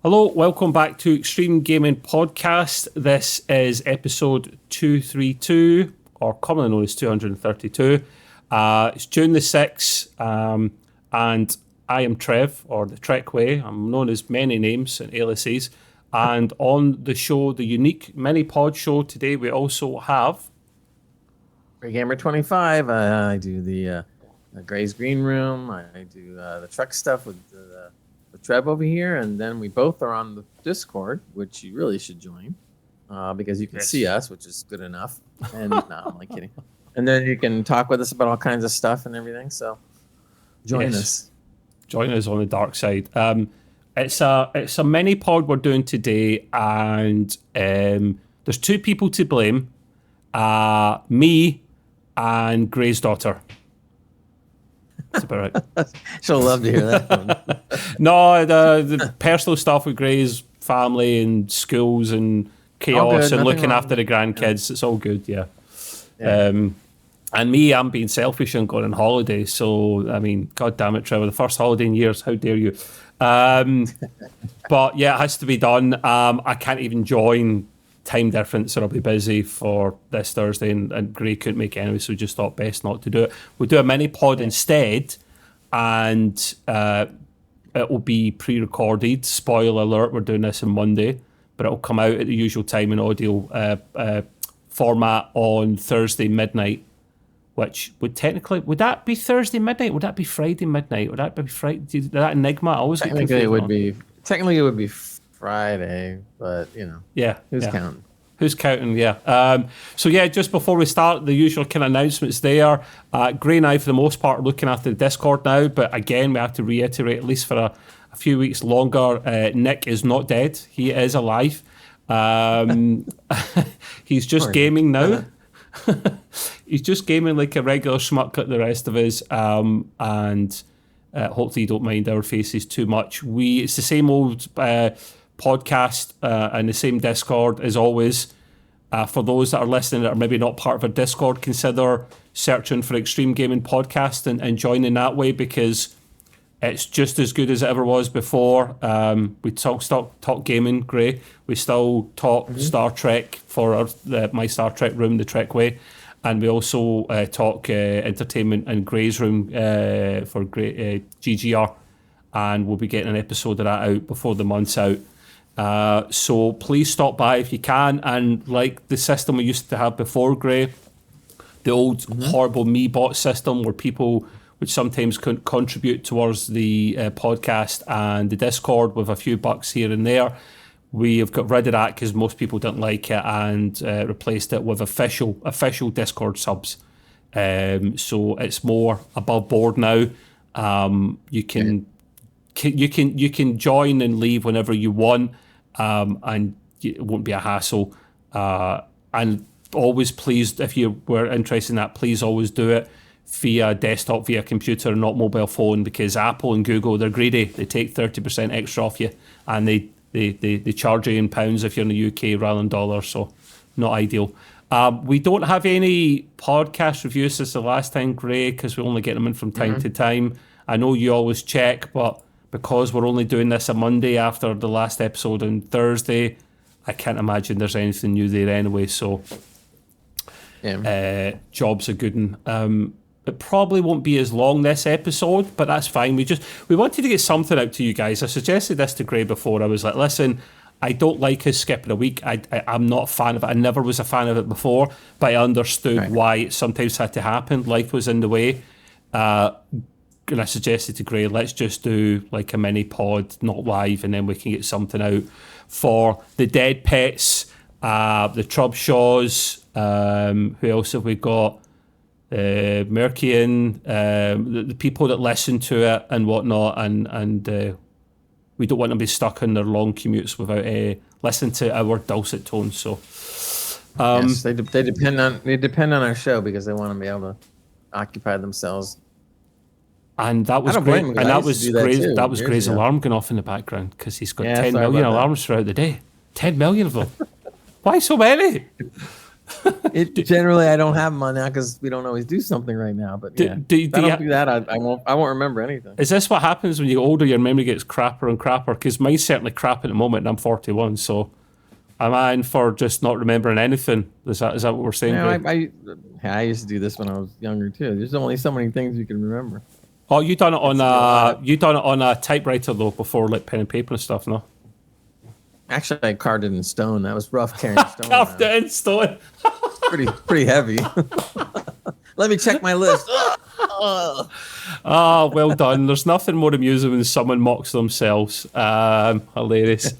Hello, welcome back to Extreme Gaming Podcast. This is episode 232, or commonly known as 232. It's June the 6th, and I am Trev, or the Trekway. I'm known as many names and aliases. And on the show, the unique mini-pod show today, we also have... Gamer 25. I do the Gray's Green Room. I do the truck stuff with Trev over here, and then we both are on the Discord, which you really should join because you can see us, which is good enough. And no, I'm only kidding. And then you can talk with us about all kinds of stuff and everything. So join us. Join us on the dark side. It's a mini pod we're doing today, and there's two people to blame: me and Gray's daughter. That's about right. She'll love to hear that one. No, the personal stuff with Gray's family and schools and chaos and looking after the grandkids. It's all good, yeah. And me, I'm being selfish and going on holiday. So, I mean, God damn it, Trevor, the first holiday in years. How dare you? But yeah, it has to be done. I can't even join time difference, or I'll be busy for this Thursday, and Gray couldn't make it anyway, so we just thought best not to do it. We'll do a mini pod instead, and it will be pre-recorded. Spoiler alert, we're doing this on Monday, but it'll come out at the usual time in audio format on Thursday midnight, which would that be Thursday midnight? Would that be Friday midnight? Would that be Friday? That enigma? I always technically it would be Friday, but who's counting? Who's counting? Yeah. So yeah, just before we start, the usual kind of announcements there. Gray and I, for the most part, are looking after the Discord now, but again, we have to reiterate, at least for a few weeks longer, Nick is not dead. He is alive. He's just gaming now. He's just gaming like a regular schmuck like the rest of us, and hopefully you don't mind our faces too much. It's the same old podcast and the same Discord as always. For those that are listening that are maybe not part of our Discord, consider searching for Extreme Gaming Podcast and joining that way, because it's just as good as it ever was before. We talk gaming, Gray. We still talk Star Trek for my Star Trek room, the Trekway. And we also talk entertainment in Gray's room for GGR. And we'll be getting an episode of that out before the month's out. So please stop by if you can. And like the system we used to have before, Gray, the old horrible MeBot system where people would sometimes contribute towards the podcast and the Discord with a few bucks here and there. We have got rid of that because most people didn't like it, and replaced it with official Discord subs. So it's more above board now. You can join and leave whenever you want, and it won't be a hassle. And always, please, if you were interested in that, please always do it via desktop, via computer, and not mobile phone, because Apple and Google, they're greedy. They take 30% extra off you, and they charge you in pounds if you're in the UK rather than dollars, so not ideal. We don't have any podcast reviews since the last time, Gray, because we only get them in from time to time. I know you always check, but because we're only doing this a Monday after the last episode on Thursday, I can't imagine there's anything new there anyway, so job's a good one. It probably won't be as long this episode, but that's fine. We wanted to get something out to you guys. I suggested this to Gray before. I was like, listen, I don't like us skipping a week. I'm not a fan of it. I never was a fan of it before, but I understood why it sometimes had to happen. Life was in the way. And I suggested to Gray, let's just do like a mini pod, not live, and then we can get something out for the Dead Pets, the Trubshaws. Who else have we got? Merkian, the people that listen to it and whatnot, and we don't want them to be stuck in their long commutes without listening to our dulcet tones. So, yes, they depend on our show because they want to be able to occupy themselves. And that was great. And that was Gray's alarm going off in the background because he's got 10 million alarms throughout the day. 10 million of them. Why so many? Generally, I don't have them on now because we don't always do something right now. But yeah, if I don't do that, I won't remember anything. Is this what happens when you get older? Your memory gets crapper and crapper? Because mine's certainly crap at the moment, and I'm 41. So, am I in for just not remembering anything? Is that what we're saying? I used to do this when I was younger too. There's only so many things you can remember. Oh, you done it on a typewriter though before, like pen and paper and stuff, no? Actually, I carved it in stone. That was rough carrying stone. Carved it in stone. pretty heavy. Let me check my list. Well done. There's nothing more amusing when someone mocks themselves. Hilarious.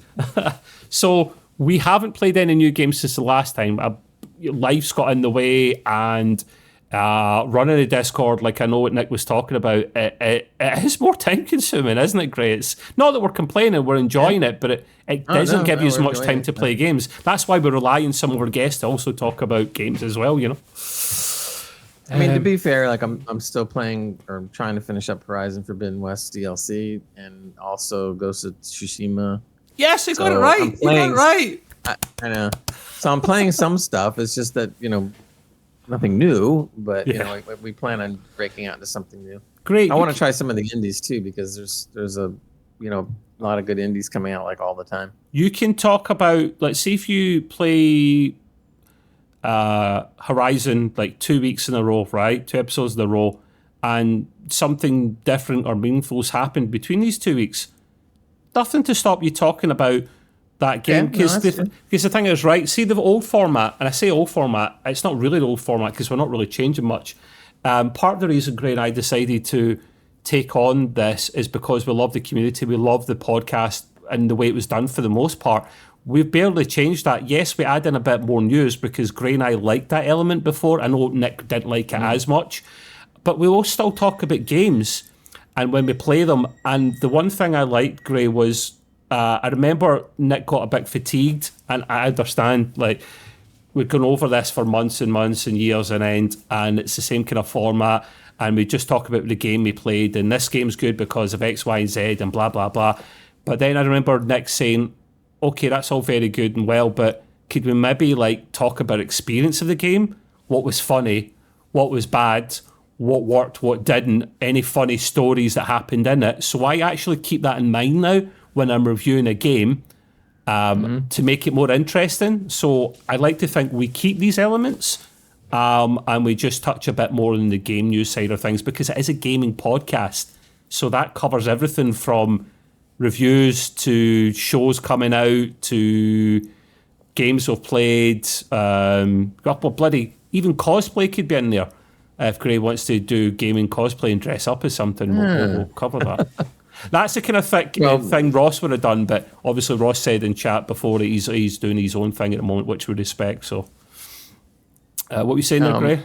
So we haven't played any new games since the last time. Life's got in the way, and running a Discord, like I know what Nick was talking about, it is more time consuming, isn't it, Gray? It's not that we're complaining, we're enjoying it, but it doesn't give you as much time to play games. That's why we rely on some of our guests to also talk about games as well, you know. I mean, to be fair, like I'm still playing or trying to finish up Horizon Forbidden West DLC and also Ghost of Tsushima. Yes, you got it right. You got it right. I know. So I'm playing some stuff. It's just that, nothing new, but we plan on breaking out into something new. Great. I want to try some of the indies too, because there's a lot of good indies coming out like all the time. You can talk about, let's see if you play Horizon like 2 weeks in a row, right? 2 episodes in a row, and something different or meaningful's happened between these 2 weeks. Nothing to stop you talking about that game, because the thing is, right, see the old format, and I say old format, it's not really the old format because we're not really changing much. Part of the reason Gray and I decided to take on this is because we love the community, we love the podcast and the way it was done for the most part. We've barely changed that. Yes, we add in a bit more news because Gray and I liked that element before. I know Nick didn't like it as much, but we will still talk about games and when we play them. And the one thing I liked, Gray, was I remember Nick got a bit fatigued, and I understand, like, we've gone over this for months and months and years on end, and it's the same kind of format, and we just talk about the game we played, and this game's good because of X, Y, and Z, and blah, blah, blah. But then I remember Nick saying, okay, that's all very good and well, but could we maybe, like, talk about experience of the game? What was funny? What was bad? What worked? What didn't? Any funny stories that happened in it? So I actually keep that in mind now when I'm reviewing a game, to make it more interesting. So I like to think we keep these elements, and we just touch a bit more on the game news side of things, because it is a gaming podcast. So that covers everything from reviews to shows coming out to games we've played. Bloody, even cosplay could be in there. If Gray wants to do gaming cosplay and dress up as something, we'll cover that. That's the kind of thing Ross would have done, but obviously Ross said in chat before that he's doing his own thing at the moment, which we respect. So, what were you saying there, Gray?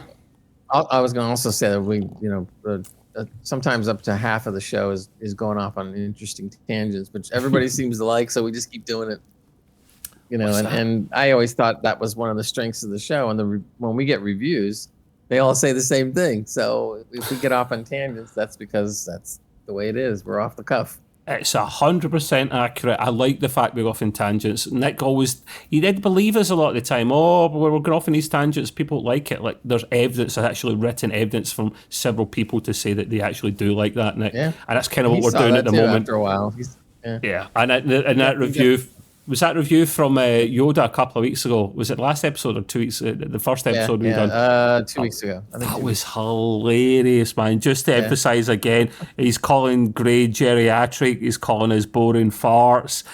I was going to also say that we, sometimes up to half of the show is going off on interesting tangents, which everybody seems to like, so we just keep doing it. And I always thought that was one of the strengths of the show. And when we get reviews, they all say the same thing. So if we get off on tangents, that's because that's the way it is. We're off the cuff. It's 100% accurate. I like the fact we go off in tangents. Nick he did believe us a lot of the time. Oh, but we're going off in these tangents. People like it. Like, there's evidence, actually written evidence from several people to say that they actually do like that, Nick. Yeah. And that's kind of what we're doing at the moment. After a while. Yeah. And that review, was that review from Yoda a couple of weeks ago? Was it last episode or 2 weeks? The first episode we done? 2 weeks ago. That was hilarious, man. Just to emphasise again, he's calling Gray geriatric. He's calling us boring farts.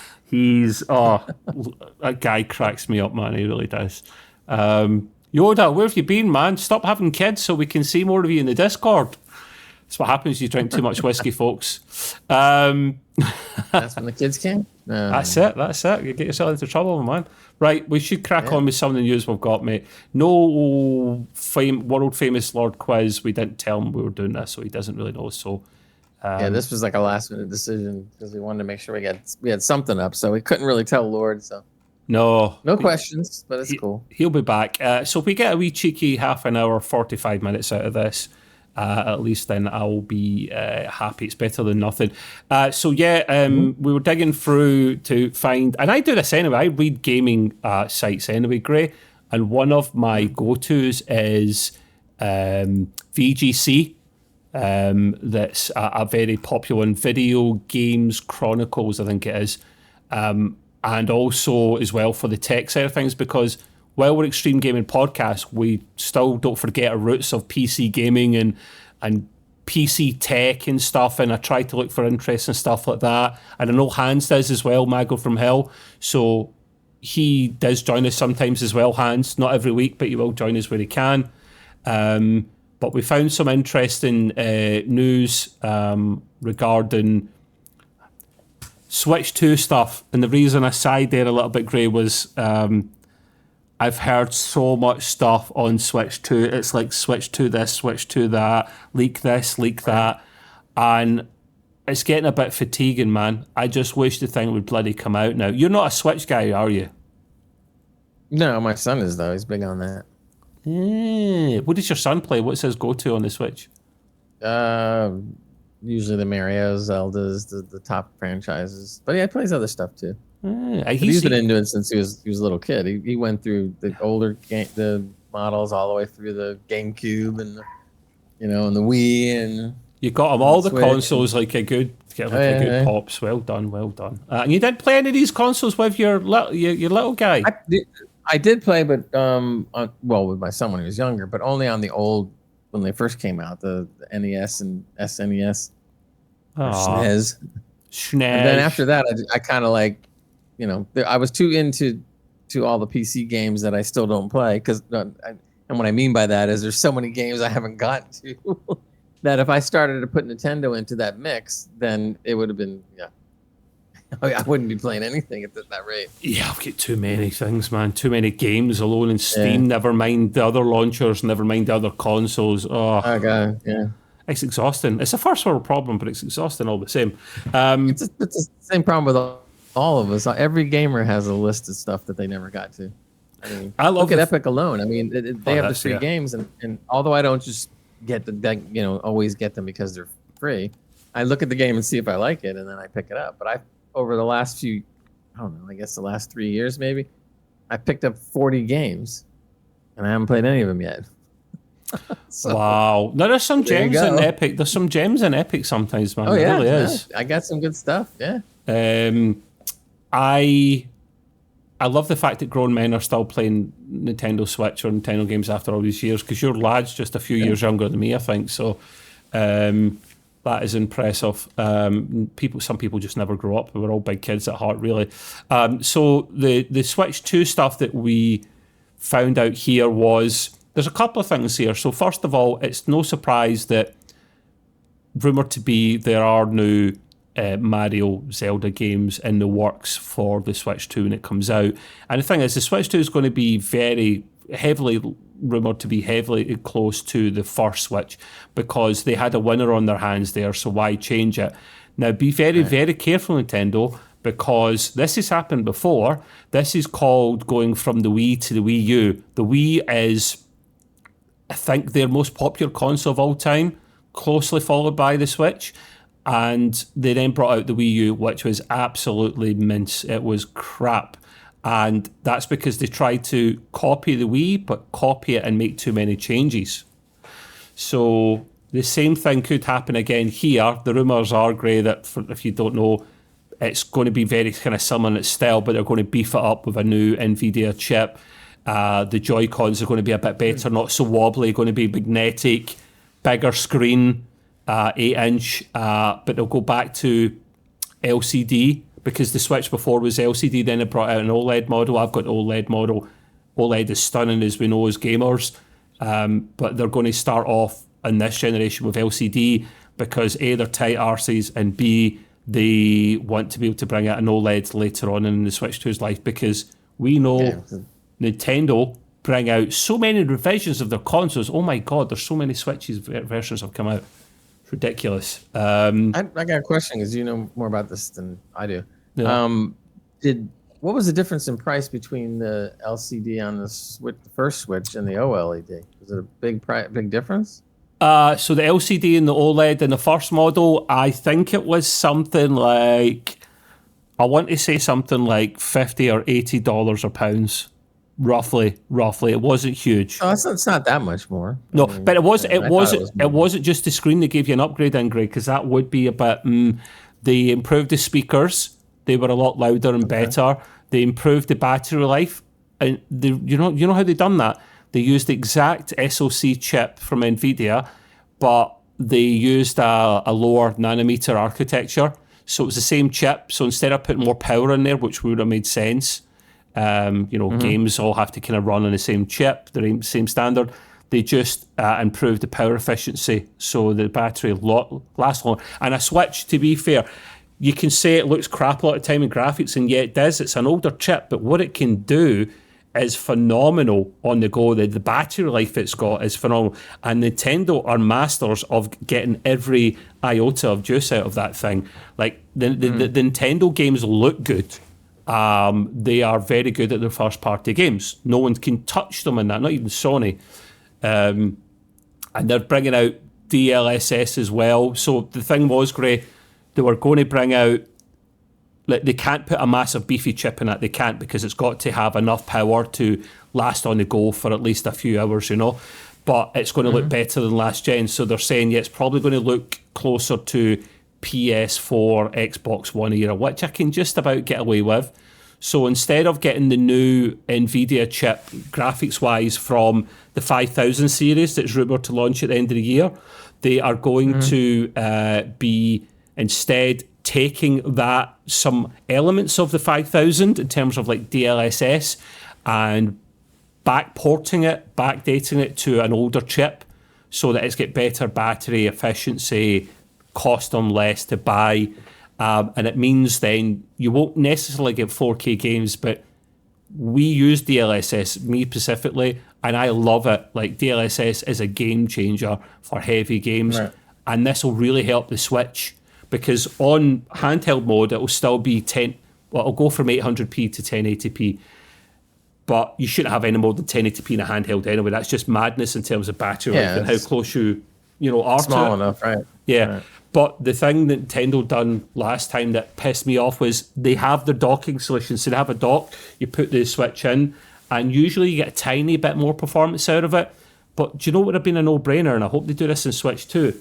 That guy cracks me up, man. He really does. Yoda, where have you been, man? Stop having kids so we can see more of you in the Discord. That's what happens when you drink too much whiskey, folks. That's when the kids came? That's it. You get yourself into trouble, man. Right, we should crack on with some of the news we've got, mate. No world famous Lord Quiz. We didn't tell him we were doing this, so he doesn't really know. So this was like a last minute decision because we wanted to make sure we had something up, so we couldn't really tell Lord. So no questions, but it's cool. He'll be back. So if we get a wee cheeky half an hour, 45 minutes out of this, at least then I'll be happy. It's better than nothing. We were digging through to find, and I do this anyway, I read gaming sites anyway, Gray, and one of my go-tos is VGC. That's a very popular one, Video Games Chronicles, I think it is. And also as well for the tech side of things, because while we're Extreme Gaming Podcast, we still don't forget our roots of PC gaming and PC tech and stuff, and I try to look for interesting stuff like that. And I know Hans does as well, Mago from Hell. So he does join us sometimes as well, Hans. Not every week, but he will join us where he can. But we found some interesting news regarding Switch 2 stuff. And the reason I sighed there a little bit, Gray, was I've heard so much stuff on Switch 2. It's like Switch 2 this, Switch 2 that, leak this, leak that. And it's getting a bit fatiguing, man. I just wish the thing would bloody come out now. You're not a Switch guy, are you? No, my son is, though. He's big on that. What does your son play? What's his go-to on the Switch? Usually the Mario, Zeldas, the top franchises. But yeah, he plays other stuff too. He's been into it since he was a little kid. He went through the older the models all the way through the GameCube and and the Wii, and you got him all the consoles like a good pops. Well done, well done. And you didn't play any of these consoles with your little guy. I did play, but with my son when he was younger, but only on the old when they first came out, the NES and SNES, SNES. And then after that, I kind of like, I was too into all the PC games that I still don't play because, and what I mean by that is there's so many games I haven't gotten to that if I started to put Nintendo into that mix, then it would have been I wouldn't be playing anything at that rate. Yeah, I've got too many things, man. Too many games alone in Steam. Never mind the other launchers. Never mind the other consoles. Oh God, yeah. It's exhausting. It's a first world problem, but it's exhausting all the same. It's the same problem with all of us. Every gamer has a list of stuff that they never got to. I mean, look at Epic alone. I mean, they have the free games, and although I don't just get always get them because they're free, I look at the game and see if I like it, and then I pick it up. But over the last few, I don't know, I guess the last 3 years maybe, I picked up 40 games, and I haven't played any of them yet. Wow. No, there's some gems in Epic. There's some gems in Epic sometimes, man. There really is. I got some good stuff, yeah. I love the fact that grown men are still playing Nintendo Switch or Nintendo games after all these years, because your lad's just a few years younger than me, I think. So that is impressive. Some people just never grow up. We're all big kids at heart, really. So the Switch 2 stuff that we found out here was, there's a couple of things here. So first of all, it's no surprise that rumoured to be there are new Mario Zelda games in the works for the Switch 2 when it comes out. And the thing is, the Switch 2 is going to be very heavily rumoured to be heavily close to the first Switch, because they had a winner on their hands there, so why change it? Now, be very, very careful, Nintendo, because this has happened before. This is called going from the Wii to the Wii U. The Wii is, I think, their most popular console of all time, closely followed by the Switch. And they then brought out the Wii U, which was absolutely mince. It was crap. And that's because they tried to copy the Wii, but copy it and make too many changes. So the same thing could happen again here. The rumours are, Gray, that if you don't know, it's going to be very kind of similar in its style, but they're going to beef it up with a new NVIDIA chip. The Joy-Cons are going to be a bit better, not so wobbly, going to be magnetic, bigger screen, 8-inch, but they'll go back to LCD, because the Switch before was LCD, then it brought out an OLED model. I've got an OLED model. OLED is stunning, as we know as gamers, but they're going to start off in this generation with LCD because A, they're tight arses, and B, they want to be able to bring out an OLED later on in the Switch 2's life, because we know Nintendo bring out so many revisions of their consoles. Oh my God, there's so many Switches versions have come out. It's ridiculous. I got a question, because you know more about this than I do. Yeah. What was the difference in price between the LCD on the first Switch and the OLED? Was it a big difference? So the LCD and the OLED in the first model, I think it was something like, I want to say something like $50 or $80 or pounds. roughly. It wasn't huge. Oh, it's not that much more. No, I mean, but it more. wasn't just the screen they gave you an upgrade in, Greg, because that would be a bit. They improved the speakers; they were a lot louder and better. They improved the battery life, and you know how they done that. They used the exact SoC chip from Nvidia, but they used a lower nanometer architecture, so it was the same chip. So instead of putting more power in there, which would have made sense. Games all have to kind of run on the same chip, the same standard. They just improved the power efficiency, so the battery lasts longer. And a Switch, to be fair, you can say it looks crap a lot of time in graphics, and yet it does. It's an older chip, but what it can do is phenomenal on the go. The battery life it's got is phenomenal. And Nintendo are masters of getting every iota of juice out of that thing. Like, the Nintendo games look good. They are very good at their first party games. No one can touch them in that, not even Sony. And they're bringing out DLSS as well. So the thing was, Gray, they were going to bring out, like, they can't put a massive beefy chip in it. They can't, because it's got to have enough power to last on the go for at least a few hours, But it's going to look better than last gen. So they're saying, it's probably going to look closer to PS4, Xbox One era, which I can just about get away with. So instead of getting the new NVIDIA chip, graphics-wise, from the 5000 series that's rumoured to launch at the end of the year, they are going to be instead taking some elements of the 5000 in terms of like DLSS and backdating it to an older chip so that it's got better battery efficiency, cost them less to buy, and it means then you won't necessarily get 4K games, but we use DLSS, me specifically, and I love it. Like, DLSS is a game changer for heavy games, and this will really help the Switch, because on handheld mode it will still be it'll go from 800p to 1080p, but you shouldn't have any more than 1080p in a handheld anyway. That's just madness in terms of battery life and how close you are small to it. Enough, right? Yeah. Right. But the thing that Nintendo done last time that pissed me off was they have their docking solution. So they have a dock, you put the Switch in, and usually you get a tiny bit more performance out of it. But do you know what would have been a no-brainer? And I hope they do this in Switch too.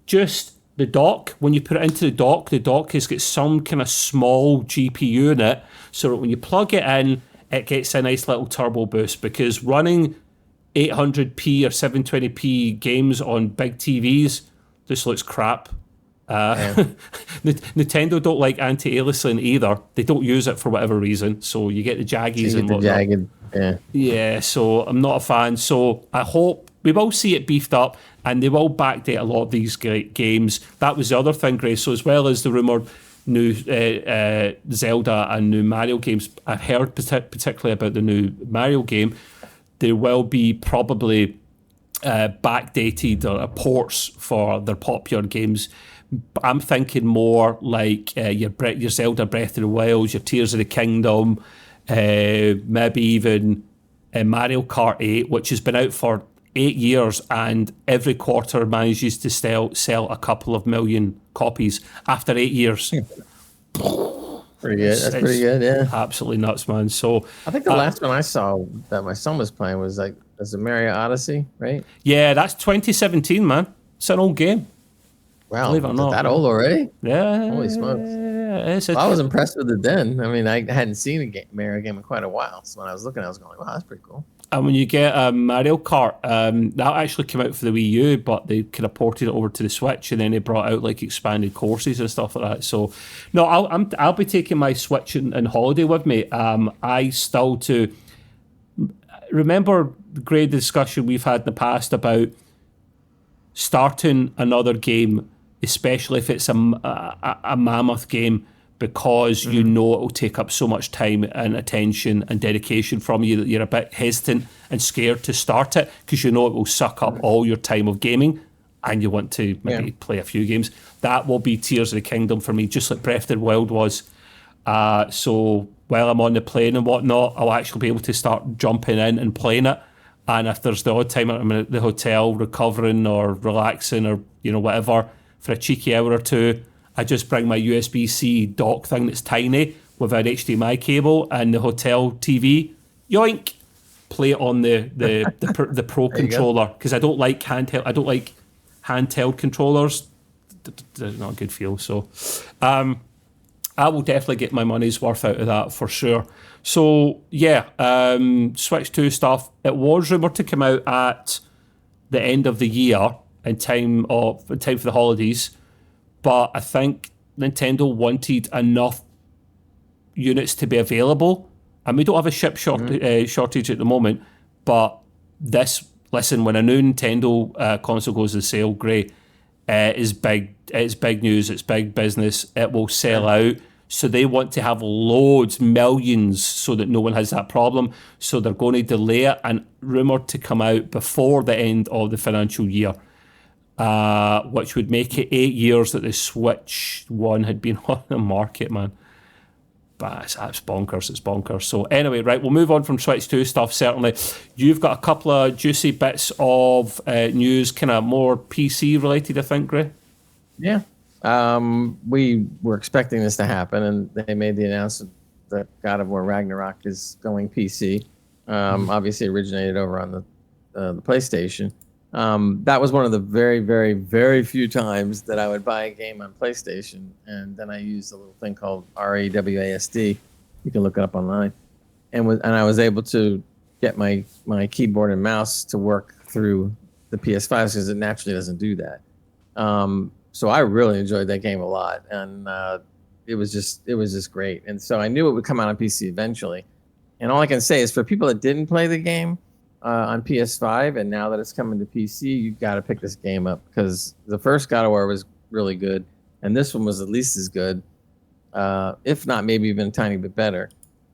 Just the dock, when you put it into the dock has got some kind of small GPU in it, so that when you plug it in, it gets a nice little turbo boost, because running 800p or 720p games on big TVs just looks crap. Nintendo don't like anti-aliasing either. They don't use it for whatever reason, so you get the jaggies and whatnot. Yeah, so I'm not a fan. So I hope we will see it beefed up, and they will backdate a lot of these great games. That was the other thing, Grace. So as well as the rumoured new Zelda and new Mario games, I've heard particularly about the new Mario game, there will be probably backdated or ports for their popular games. I'm thinking more like your Zelda Breath of the Wild, your Tears of the Kingdom, maybe even Mario Kart 8, which has been out for 8 years and every quarter manages to sell a couple of million copies after 8 years. Pretty good. That's pretty good, yeah. Absolutely nuts, man. So I think the last one I saw that my son was playing was the Mario Odyssey, right? Yeah, that's 2017, man. It's an old game. Wow, believe it or not, that old already? Yeah. Holy smokes. I was impressed with it then. I mean, I hadn't seen a Mario game in quite a while. So when I was looking, I was going, wow, that's pretty cool. And when you get Mario Kart, that actually came out for the Wii U, but they kind of ported it over to the Switch, and then they brought out like expanded courses and stuff like that. So, no, I'll be taking my Switch and holiday with me. I still remember the great discussion we've had in the past about starting another game, especially if it's a mammoth game, because you know it will take up so much time and attention and dedication from you that you're a bit hesitant and scared to start it, because you know it will suck up all your time of gaming and you want to maybe play a few games. That will be Tears of the Kingdom for me, just like Breath of the Wild was. So while I'm on the plane and whatnot, I'll actually be able to start jumping in and playing it. And if there's the odd time I'm at the hotel recovering or relaxing or whatever for a cheeky hour or two, I just bring my USB-C dock thing that's tiny with an HDMI cable and the hotel TV. Yoink! play it on the Pro controller because I don't like handheld. I don't like handheld controllers. They're not a good feel. So, I will definitely get my money's worth out of that for sure. So yeah, Switch 2 stuff. It was rumored to come out at the end of the year in time for the holidays, but I think Nintendo wanted enough units to be available, and we don't have a shortage at the moment. But listen, when a new Nintendo console goes on sale, great. Is big. It's big news. It's big business. It will sell out. So they want to have loads, millions, so that no one has that problem. So they're going to delay it and rumoured to come out before the end of the financial year, which would make it 8 years that the Switch 1 had been on the market, man. But it's bonkers. It's bonkers. So anyway, right, we'll move on from Switch 2 stuff, certainly. You've got a couple of juicy bits of news, kind of more PC related, I think, Gray? Yeah. We were expecting this to happen, and they made the announcement that God of War Ragnarok is going PC. Obviously originated over on the PlayStation. That was one of the very, very, very few times that I would buy a game on PlayStation, and then I used a little thing called RAWASD. You can look it up online, and I was able to get my keyboard and mouse to work through the PS5 because it naturally doesn't do that. So I really enjoyed that game a lot, and it was just great. And so I knew it would come out on PC eventually. And all I can say is for people that didn't play the game on PS5, and now that it's coming to PC, you've got to pick this game up because the first God of War was really good, and this one was at least as good, if not maybe even a tiny bit better.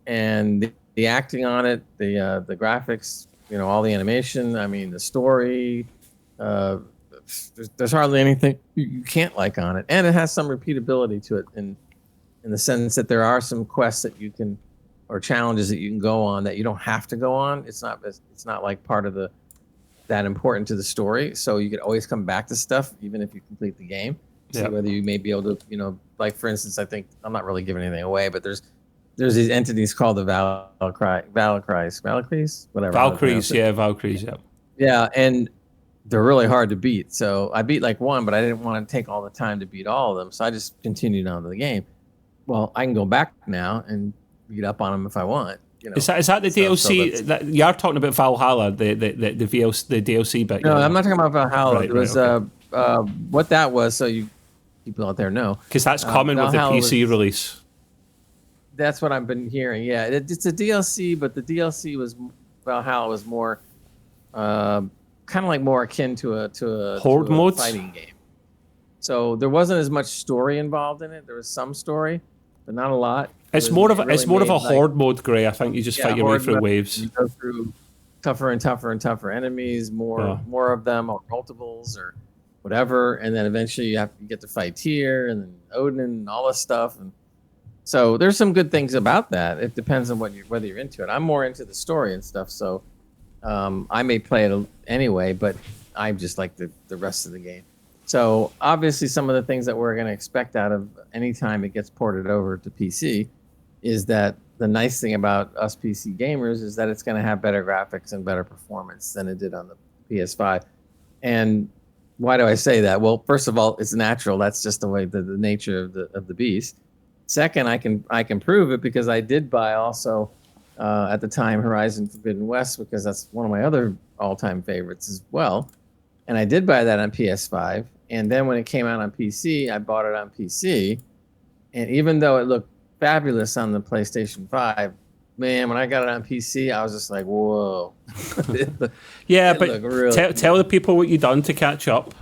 And the acting on it, the graphics, all the animation. I mean, the story. There's hardly anything you can't like on it, and it has some repeatability to it in the sense that there are some quests that you can, or challenges that you can go on that you don't have to go on. It's not like part of that important to the story, so you could always come back to stuff even if you complete the game. See whether you may be able to, like for instance, I think I'm not really giving anything away, but there's these entities called the Valkyries, whatever. Valkyries, yeah. Yeah, and they're really hard to beat. So I beat like one, but I didn't want to take all the time to beat all of them. So I just continued on to the game. Well, I can go back now and beat up on them if I want. Is that the DLC? That you are talking about Valhalla, the DLC bit? No, I'm not talking about Valhalla. Right, it was what that was. So you people out there know, because that's coming with the PC release. That's what I've been hearing. Yeah, it's a DLC, but the DLC was Valhalla was more. Kind of like more akin to a horde mode fighting game. So there wasn't as much story involved in it. There was some story, but not a lot. It's more of a horde mode, Gray. I think you just fight your way through waves. You go through tougher and tougher and tougher enemies, more of them, or multiples, or whatever, and then eventually you get to fight Tyr and then Odin and all this stuff. And so there's some good things about that. It depends on whether you're into it. I'm more into the story and stuff, so. I may play it anyway, but I just like the rest of the game. So obviously some of the things that we're going to expect out of any time it gets ported over to PC is that the nice thing about us PC gamers is that it's going to have better graphics and better performance than it did on the PS5. And why do I say that? Well, first of all, it's natural. That's just the way the nature of the beast. Second, I can prove it because I did buy also at the time Horizon Forbidden West, because that's one of my other all-time favorites as well. And I did buy that on PS5. And then when it came out on PC, I bought it on PC. And even though it looked fabulous on the PlayStation 5, man, when I got it on PC, I was just like, whoa. Yeah, but really tell the people what you done to catch up.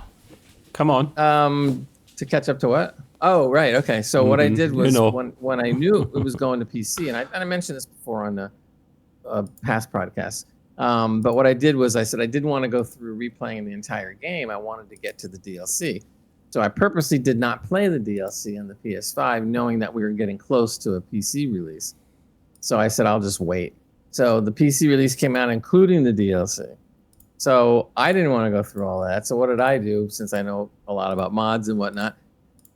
Come on. To catch up to what? Oh, right. Okay. So what I did was when I knew it was going to PC, and I mentioned this before on the past podcast, but what I did was I said I didn't want to go through replaying the entire game. I wanted to get to the DLC. So I purposely did not play the DLC on the PS5, knowing that we were getting close to a PC release. So I said, I'll just wait. So the PC release came out, including the DLC. So I didn't want to go through all that. So what did I do, since I know a lot about mods and whatnot?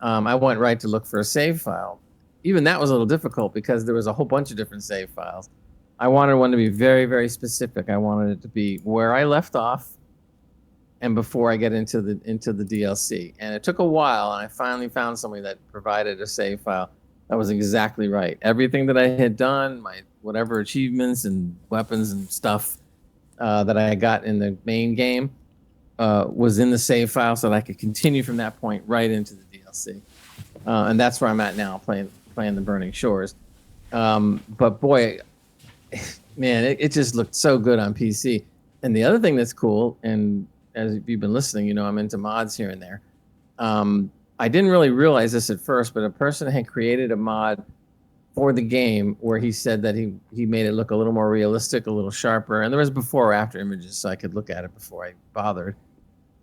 I went right to look for a save file. Even that was a little difficult because there was a whole bunch of different save files. I wanted one to be very, very specific. I wanted it to be where I left off and before I get into the DLC. And it took a while, and I finally found somebody that provided a save file that was exactly right. Everything that I had done, my whatever achievements and weapons and stuff that I got in the main game was in the save file, so that I could continue from that point right into the DLC. And that's where I'm at now, playing the Burning Shores. But boy, man, it just looked so good on PC. And the other thing that's cool, and as you've been listening, you know I'm into mods here and there. I didn't really realize this at first, but a person had created a mod for the game where he said that he made it look a little more realistic, a little sharper, and there was before or after images, so I could look at it before I bothered.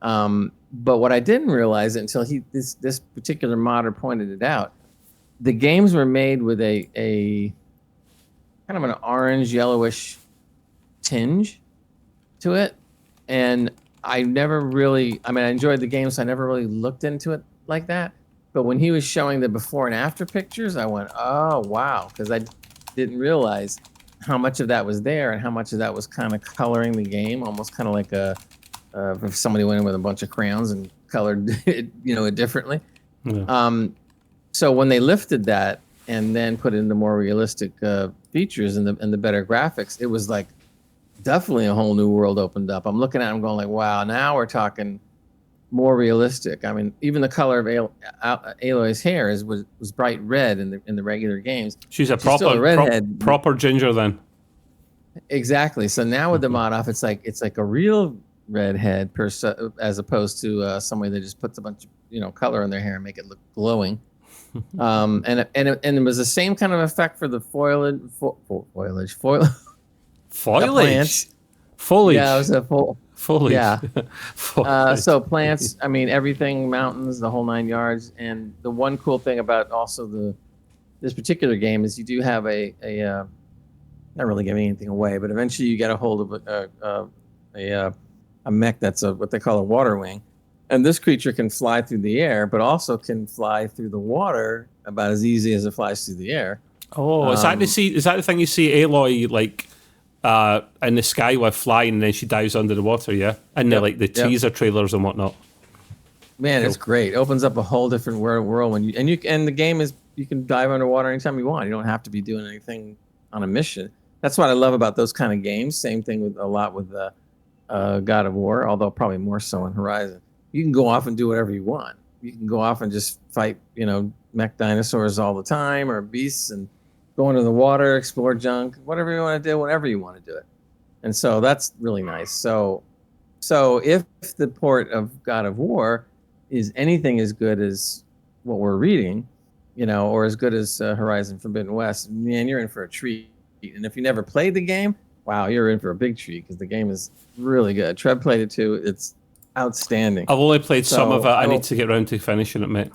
But what I didn't realize until this particular modder pointed it out, the games were made with a kind of an orange yellowish tinge to it, and I never really, I enjoyed the game, so I never really looked into it like that. But when he was showing the before and after pictures, I went, oh, wow, because I didn't realize how much of that was there and how much of that was kind of coloring the game, almost kind of like if somebody went in with a bunch of crayons and colored it, it differently. Yeah. So when they lifted that and then put in the more realistic features and the better graphics, it was like definitely a whole new world opened up. I'm looking at it, I'm going like, wow, now we're talking more realistic. I mean, even the color of Aloy's hair was bright red in the regular games. She's a proper redhead, proper ginger then. Exactly. So now with the mod off, it's like a real redhead as opposed to somebody that just puts a bunch of color in their hair and make it look glowing. And it was the same kind of effect for the foliage. Yeah, it was a foliage. Yeah. So plants, everything, mountains, the whole 9 yards. And the one cool thing about also this particular game is you do have a not really giving anything away, but eventually you get a hold of a mech that's what they call a water wing. And this creature can fly through the air, but also can fly through the water about as easy as it flies through the air. Oh, is that the thing you see Aloy like in the sky while flying, and then she dives under the water? Yeah, and the teaser trailers and whatnot. Man, it's great. It opens up a whole different world when and the game is you can dive underwater anytime you want. You don't have to be doing anything on a mission. That's what I love about those kind of games. Same thing with God of War, although probably more so in Horizon. You can go off and do whatever you want. You can go off and just fight, mech dinosaurs all the time or beasts and go into the water, explore junk, whatever you want to do, whenever you want to do it. And so that's really nice. So if the port of God of War is anything as good as what we're reading, or as good as Horizon Forbidden West, man, you're in for a treat. And if you never played the game, wow, you're in for a big treat because the game is really good. Trev played it too. It's outstanding. I've only played some of it. I need to get around to finishing it, mate.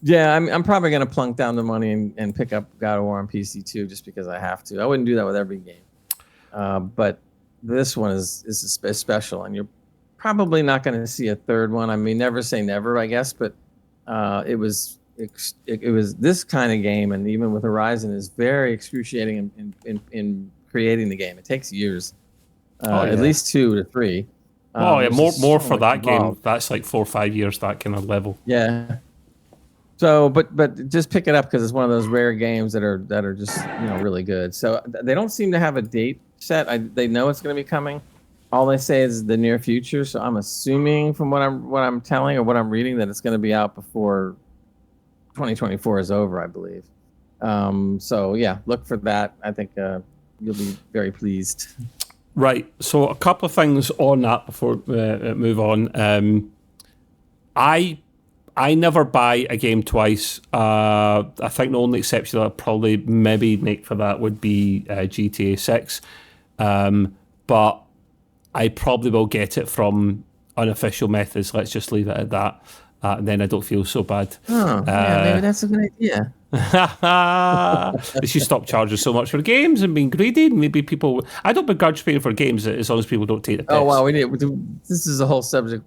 Yeah, I'm probably going to plunk down the money and pick up God of War on PC too, just because I have to. I wouldn't do that with every game. But this one is special, and you're probably not going to see a third one. I mean, never say never, I guess, but it was this kind of game, and even with Horizon, is very excruciating in creating the game. It takes years, at least 2 to 3. More for that game. That's like 4 or 5 years, that kind of level. Yeah. So, but just pick it up because it's one of those rare games that are just really good. So they don't seem to have a date set. They know it's going to be coming. All they say is the near future. So I'm assuming from what I'm telling or what I'm reading that it's going to be out before 2024 is over, I believe. So yeah, look for that. I think you'll be very pleased. Right. So a couple of things on that before we move on. I never buy a game twice. I think the only exception that I'd probably maybe make for that would be GTA 6. But I probably will get it from unofficial methods. Let's just leave it at that. And then I don't feel so bad. Oh, yeah, maybe that's a good idea. They should stop charging so much for games and being greedy. Maybe people... I don't begrudge paying for games as long as people don't take the piss. Oh, wow. This is a whole subject,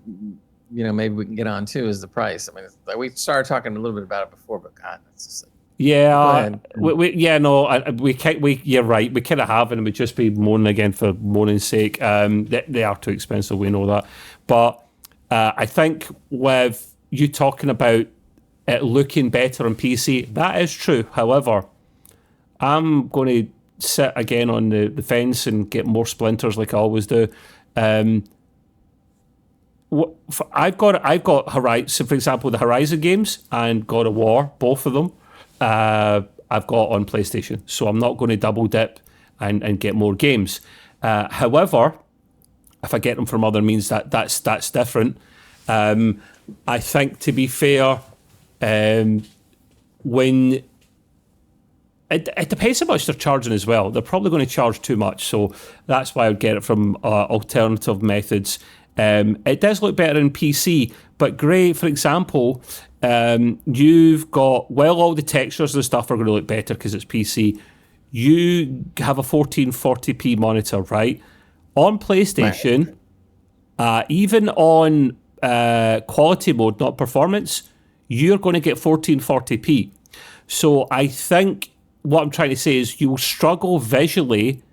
maybe we can get on too, is the price. I mean, we started talking a little bit about it before, but God, it's just like Yeah, you're right. We kind of have, and it would just be moaning again for moaning's sake. They are too expensive. We know that, but I think with you talking about it looking better on PC, that is true. However, I'm going to sit again on the fence and get more splinters like I always do. I've got Horizon, for example, the Horizon games and God of War, both of them. I've got on PlayStation, so I'm not going to double dip and get more games. However, if I get them from other means, that's different. I think, to be fair, when it depends how much they're charging as well. They're probably going to charge too much, so that's why I would get it from alternative methods. It does look better in PC, but Gray, for example, you've got, all the textures and stuff are going to look better because it's PC. You have a 1440p monitor, right? On PlayStation, even on quality mode, not performance, you're going to get 1440p. So I think what I'm trying to say is you will struggle visually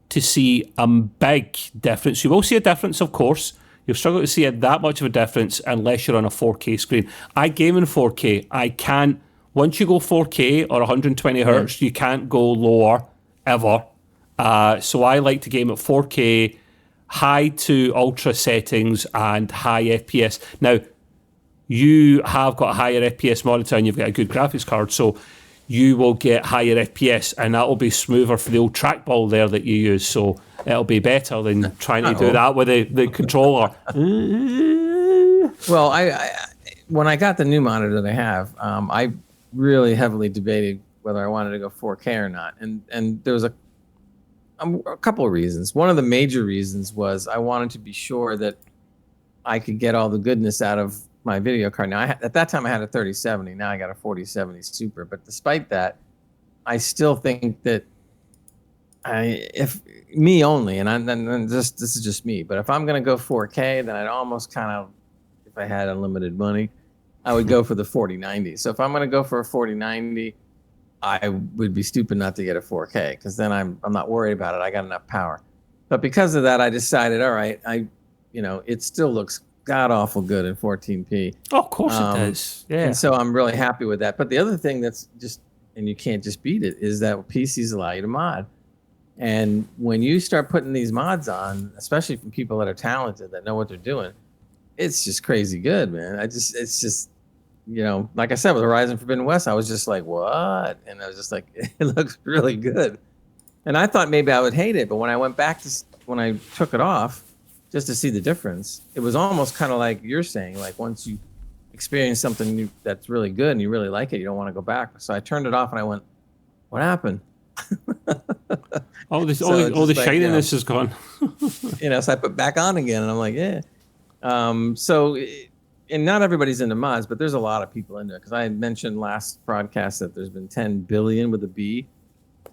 to see a big difference. You will see a difference, of course. You'll struggle to see that much of a difference unless you're on a 4K screen. I game in 4K. I can't, once you go 4K or 120 hertz, you can't go lower ever. So I like to game at 4K, high to ultra settings and high FPS. Now, you have got a higher FPS monitor and you've got a good graphics card, so you will get higher FPS, and that will be smoother for the old trackball there that you use. So it'll be better than trying to do that with the controller. Well, I when I got the new monitor that I have, I really heavily debated whether I wanted to go 4K or not, and there was a couple of reasons. One of the major reasons was I wanted to be sure that I could get all the goodness out of my video card. Now, at that time, I had a 3070. Now I got a 4070 Super. But despite that, I still think that if me only, and this is just me, but if I'm going to go 4K, then I'd almost kind of, if I had unlimited money, I would go for the 4090. So if I'm going to go for a 4090, I would be stupid not to get a 4K, because then I'm not worried about it. I got enough power. But because of that, I decided, all right, it still looks god awful good in 14p. Oh, of course it does. Yeah. And so I'm really happy with that. But the other thing that's just, and you can't just beat it, is that PCs allow you to mod. And when you start putting these mods on, especially from people that are talented, that know what they're doing, it's just crazy good, man. It's just, like I said, with Horizon Forbidden West, I was just like, what? And I was just like, it looks really good. And I thought maybe I would hate it. But when I went back when I took it off, just to see the difference, it was almost kind of like you're saying, like once you experience something new that's really good and you really like it, you don't want to go back. So I turned it off and I went, what happened? all the shininess is gone. So I put back on again and I'm like, yeah. And not everybody's into mods, but there's a lot of people into it, because I had mentioned last broadcast that there's been 10 billion with a B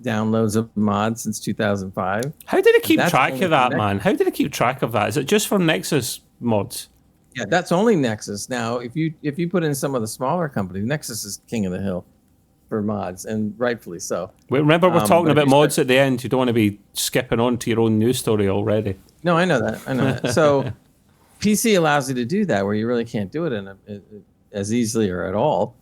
downloads of mods since 2005. How did it keep track of that, man? How did it keep track of that? Is it just for Nexus mods? Yeah, that's only Nexus. Now, if you put in some of the smaller companies, Nexus is king of the hill for mods, and rightfully so. Remember, we're talking about mods at the end. You don't want to be skipping on to your own news story already. No, I know that. So PC allows you to do that, where you really can't do it as easily or at all,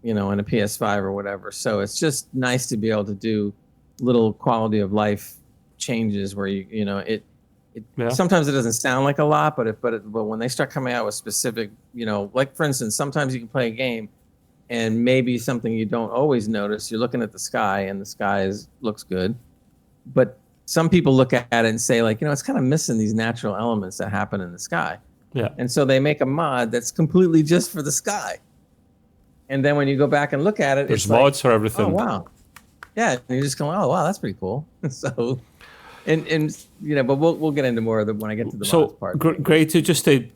in a PS5 or whatever. So it's just nice to be able to do little quality of life changes where sometimes it doesn't sound like a lot, but when they start coming out with specific, like for instance, sometimes you can play a game and maybe something you don't always notice. You're looking at the sky and the sky looks good, but some people look at it and say, like, it's kind of missing these natural elements that happen in the sky. Yeah. And so they make a mod that's completely just for the sky. And then when you go back and look at it, there's mods for everything. Oh, wow. Yeah. And you're just going, oh, wow, that's pretty cool. So, but we'll get into more of it when I get to the mods part. Great to just to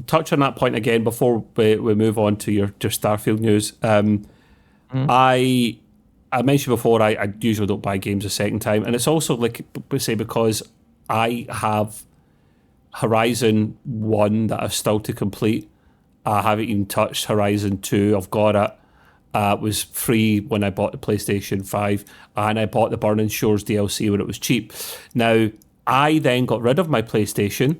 touch on that point again before we move on to your Starfield news. I mentioned before, I usually don't buy games a second time. And it's also, like we say, because I have Horizon 1 that I've still to complete. I haven't even touched Horizon 2. I've got it. Was free when I bought the PlayStation 5, and I bought the Burning Shores DLC when it was cheap. Now, I then got rid of my PlayStation.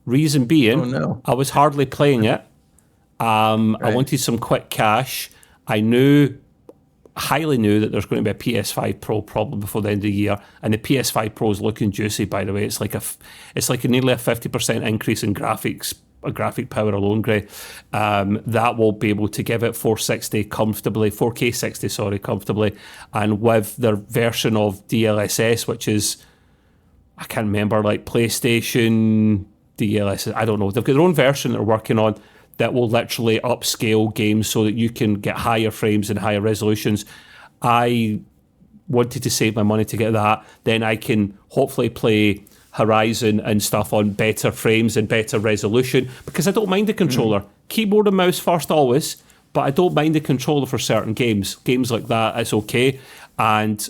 Reason being, Oh, no. I was hardly playing it. I wanted some quick cash. I highly knew that there's going to be a PS5 Pro probably before the end of the year, and the PS5 Pro is looking juicy. By the way, it's like nearly a 50% increase in graphics. A graphic power alone, Gray, that will be able to give it 460 comfortably, 4K 60, sorry, comfortably, and with their version of DLSS, which is, I can't remember, like PlayStation DLSS, I don't know. They've got their own version they're working on that will literally upscale games so that you can get higher frames and higher resolutions. I wanted to save my money to get that. Then I can hopefully play Horizon and stuff on better frames and better resolution, because I don't mind the controller. Keyboard and mouse first always, but I don't mind the controller for certain games. Games like that, it's okay. And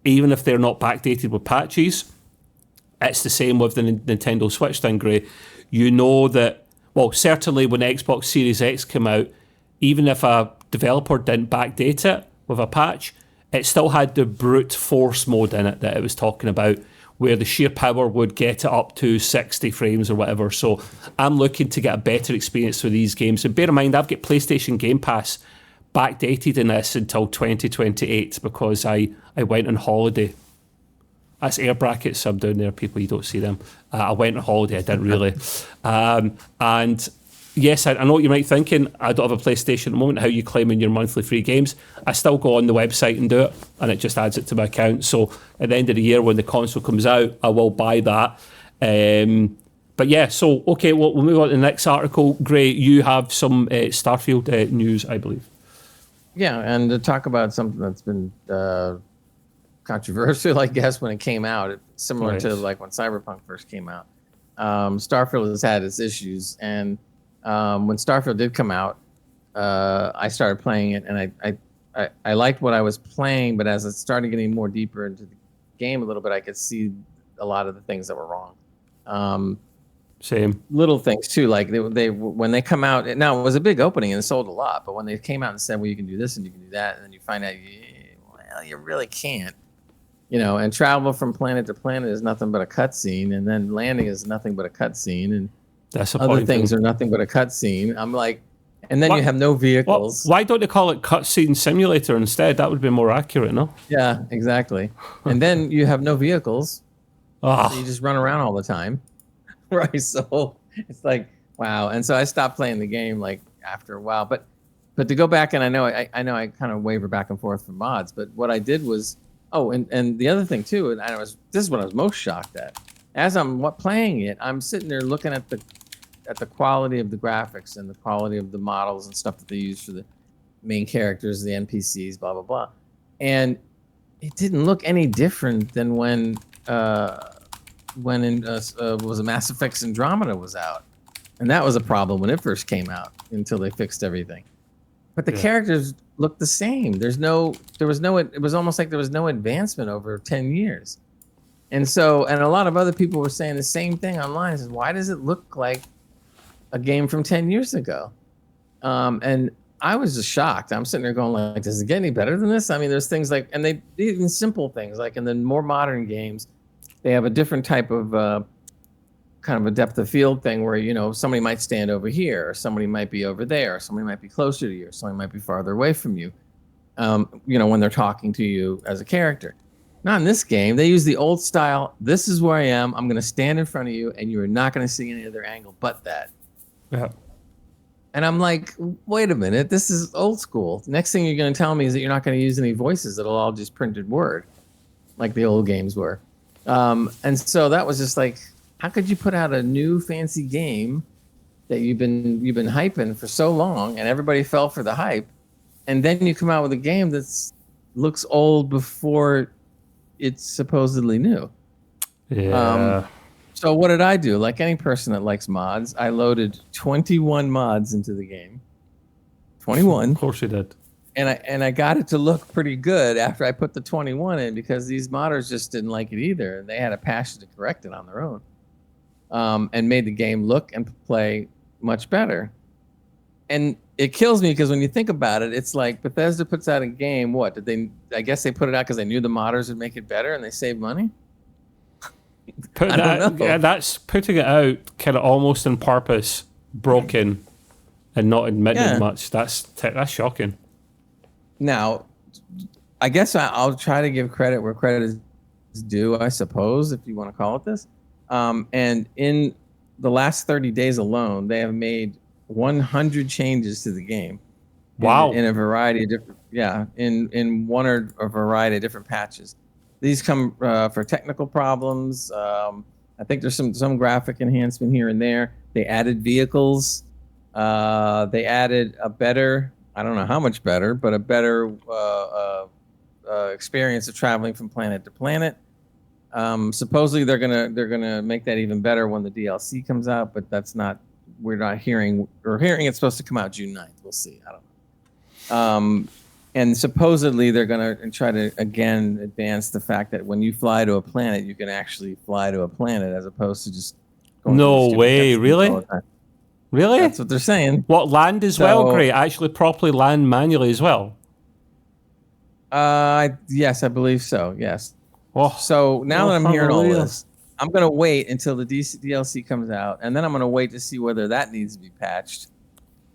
even if they're not backdated with patches, it's the same with the Nintendo Switch thing, Gray. You know that, well, certainly when Xbox Series X came out, even if a developer didn't backdate it with a patch, it still had the brute force mode in it that it was talking about, where the sheer power would get it up to 60 frames or whatever. So I'm looking to get a better experience for these games. And bear in mind, I've got PlayStation Game Pass backdated in this until 2028 because I went on holiday. That's air brackets up down there, people, you don't see them. I went on holiday, I didn't really. And yes, I know what you might be thinking. I don't have a PlayStation at the moment. How you claiming your monthly free games? I still go on the website and do it, and it just adds it to my account. So at the end of the year, when the console comes out, I will buy that. But yeah, so okay, we'll move on to the next article. Gray, you have some Starfield news, I believe. Yeah, and to talk about something that's been controversial, I guess, when it came out, similar to like when Cyberpunk first came out. Starfield has had its issues, and when Starfield did come out, I started playing it, and I liked what I was playing, but as it started getting more deeper into the game a little bit, I could see a lot of the things that were wrong. Same. Little things too, like they when they come out, now it was a big opening and it sold a lot, but when they came out and said, well, you can do this and you can do that, and then you find out, well, you really can't. And travel from planet to planet is nothing but a cutscene, and then landing is nothing but a cutscene, and other things are nothing but a cutscene. I'm like, and then you have no vehicles. Why don't they call it Cutscene Simulator instead? That would be more accurate, no? Yeah, exactly. And then you have no vehicles. So you just run around all the time, right? So it's like, wow. And so I stopped playing the game like after a while. But to go back, and I know I kind of waver back and forth for mods, but what I did was, and the other thing too, and this is what I was most shocked at. As I'm playing it, I'm sitting there looking at the quality of the graphics and the quality of the models and stuff that they use for the main characters, the NPCs, blah blah blah, and it didn't look any different than when was a Mass Effect Andromeda was out, and that was a problem when it first came out until they fixed everything. But the characters looked the same. It was almost like there was no advancement over 10 years. And a lot of other people were saying the same thing online. Says, why does it look like a game from 10 years ago? And I was just shocked. I'm sitting there going like, does it get any better than this? I mean, there's things like, and they even simple things like in the more modern games, they have a different type of kind of a depth of field thing where, somebody might stand over here, or somebody might be over there, or somebody might be closer to you, or somebody might be farther away from you, when they're talking to you as a character. Not in this game. They use the old style. This is where I am. I'm going to stand in front of you, and you are not going to see any other angle but that. Yeah. And I'm like, wait a minute. This is old school. Next thing you're going to tell me is that you're not going to use any voices. It'll all just printed word, like the old games were. And so that was just like, how could you put out a new fancy game that you've been hyping for so long, and everybody fell for the hype, and then you come out with a game that looks old before it's supposedly new? Yeah. So what did I do? Like any person that likes mods, I loaded 21 mods into the game. 21. Of course you did. And I got it to look pretty good after I put the 21 in, because these modders just didn't like it either, and they had a passion to correct it on their own. And made the game look and play much better. And it kills me because when you think about it, it's like Bethesda puts out a game. What did they? I guess they put it out because they knew the modders would make it better and they saved money. I don't know. Yeah, that's putting it out kind of almost on purpose, broken, and not admitting much. That's shocking. Now, I guess I'll try to give credit where credit is due, I suppose, if you want to call it this. And in the last 30 days alone, they have made 100 changes to the game. Wow. In a variety of different, in one or a variety of different patches. These come for technical problems. I think there's some graphic enhancement here and there. They added vehicles. They added a better, I don't know how much better, but a better experience of traveling from planet to planet. Supposedly they're gonna make that even better when the DLC comes out, but that's not. We're not hearing. We're hearing it's supposed to come out June 9th. We'll see. I don't know. And supposedly they're going to try to, again, advance the fact that when you fly to a planet, you can actually fly to a planet as opposed to just going no way, really? Really? That's what they're saying. What, land as well, Gray? Actually properly land manually as well? Yes, I believe so, yes. Oh, so now that I'm hearing all this, I'm going to wait until the DLC comes out, and then I'm going to wait to see whether that needs to be patched.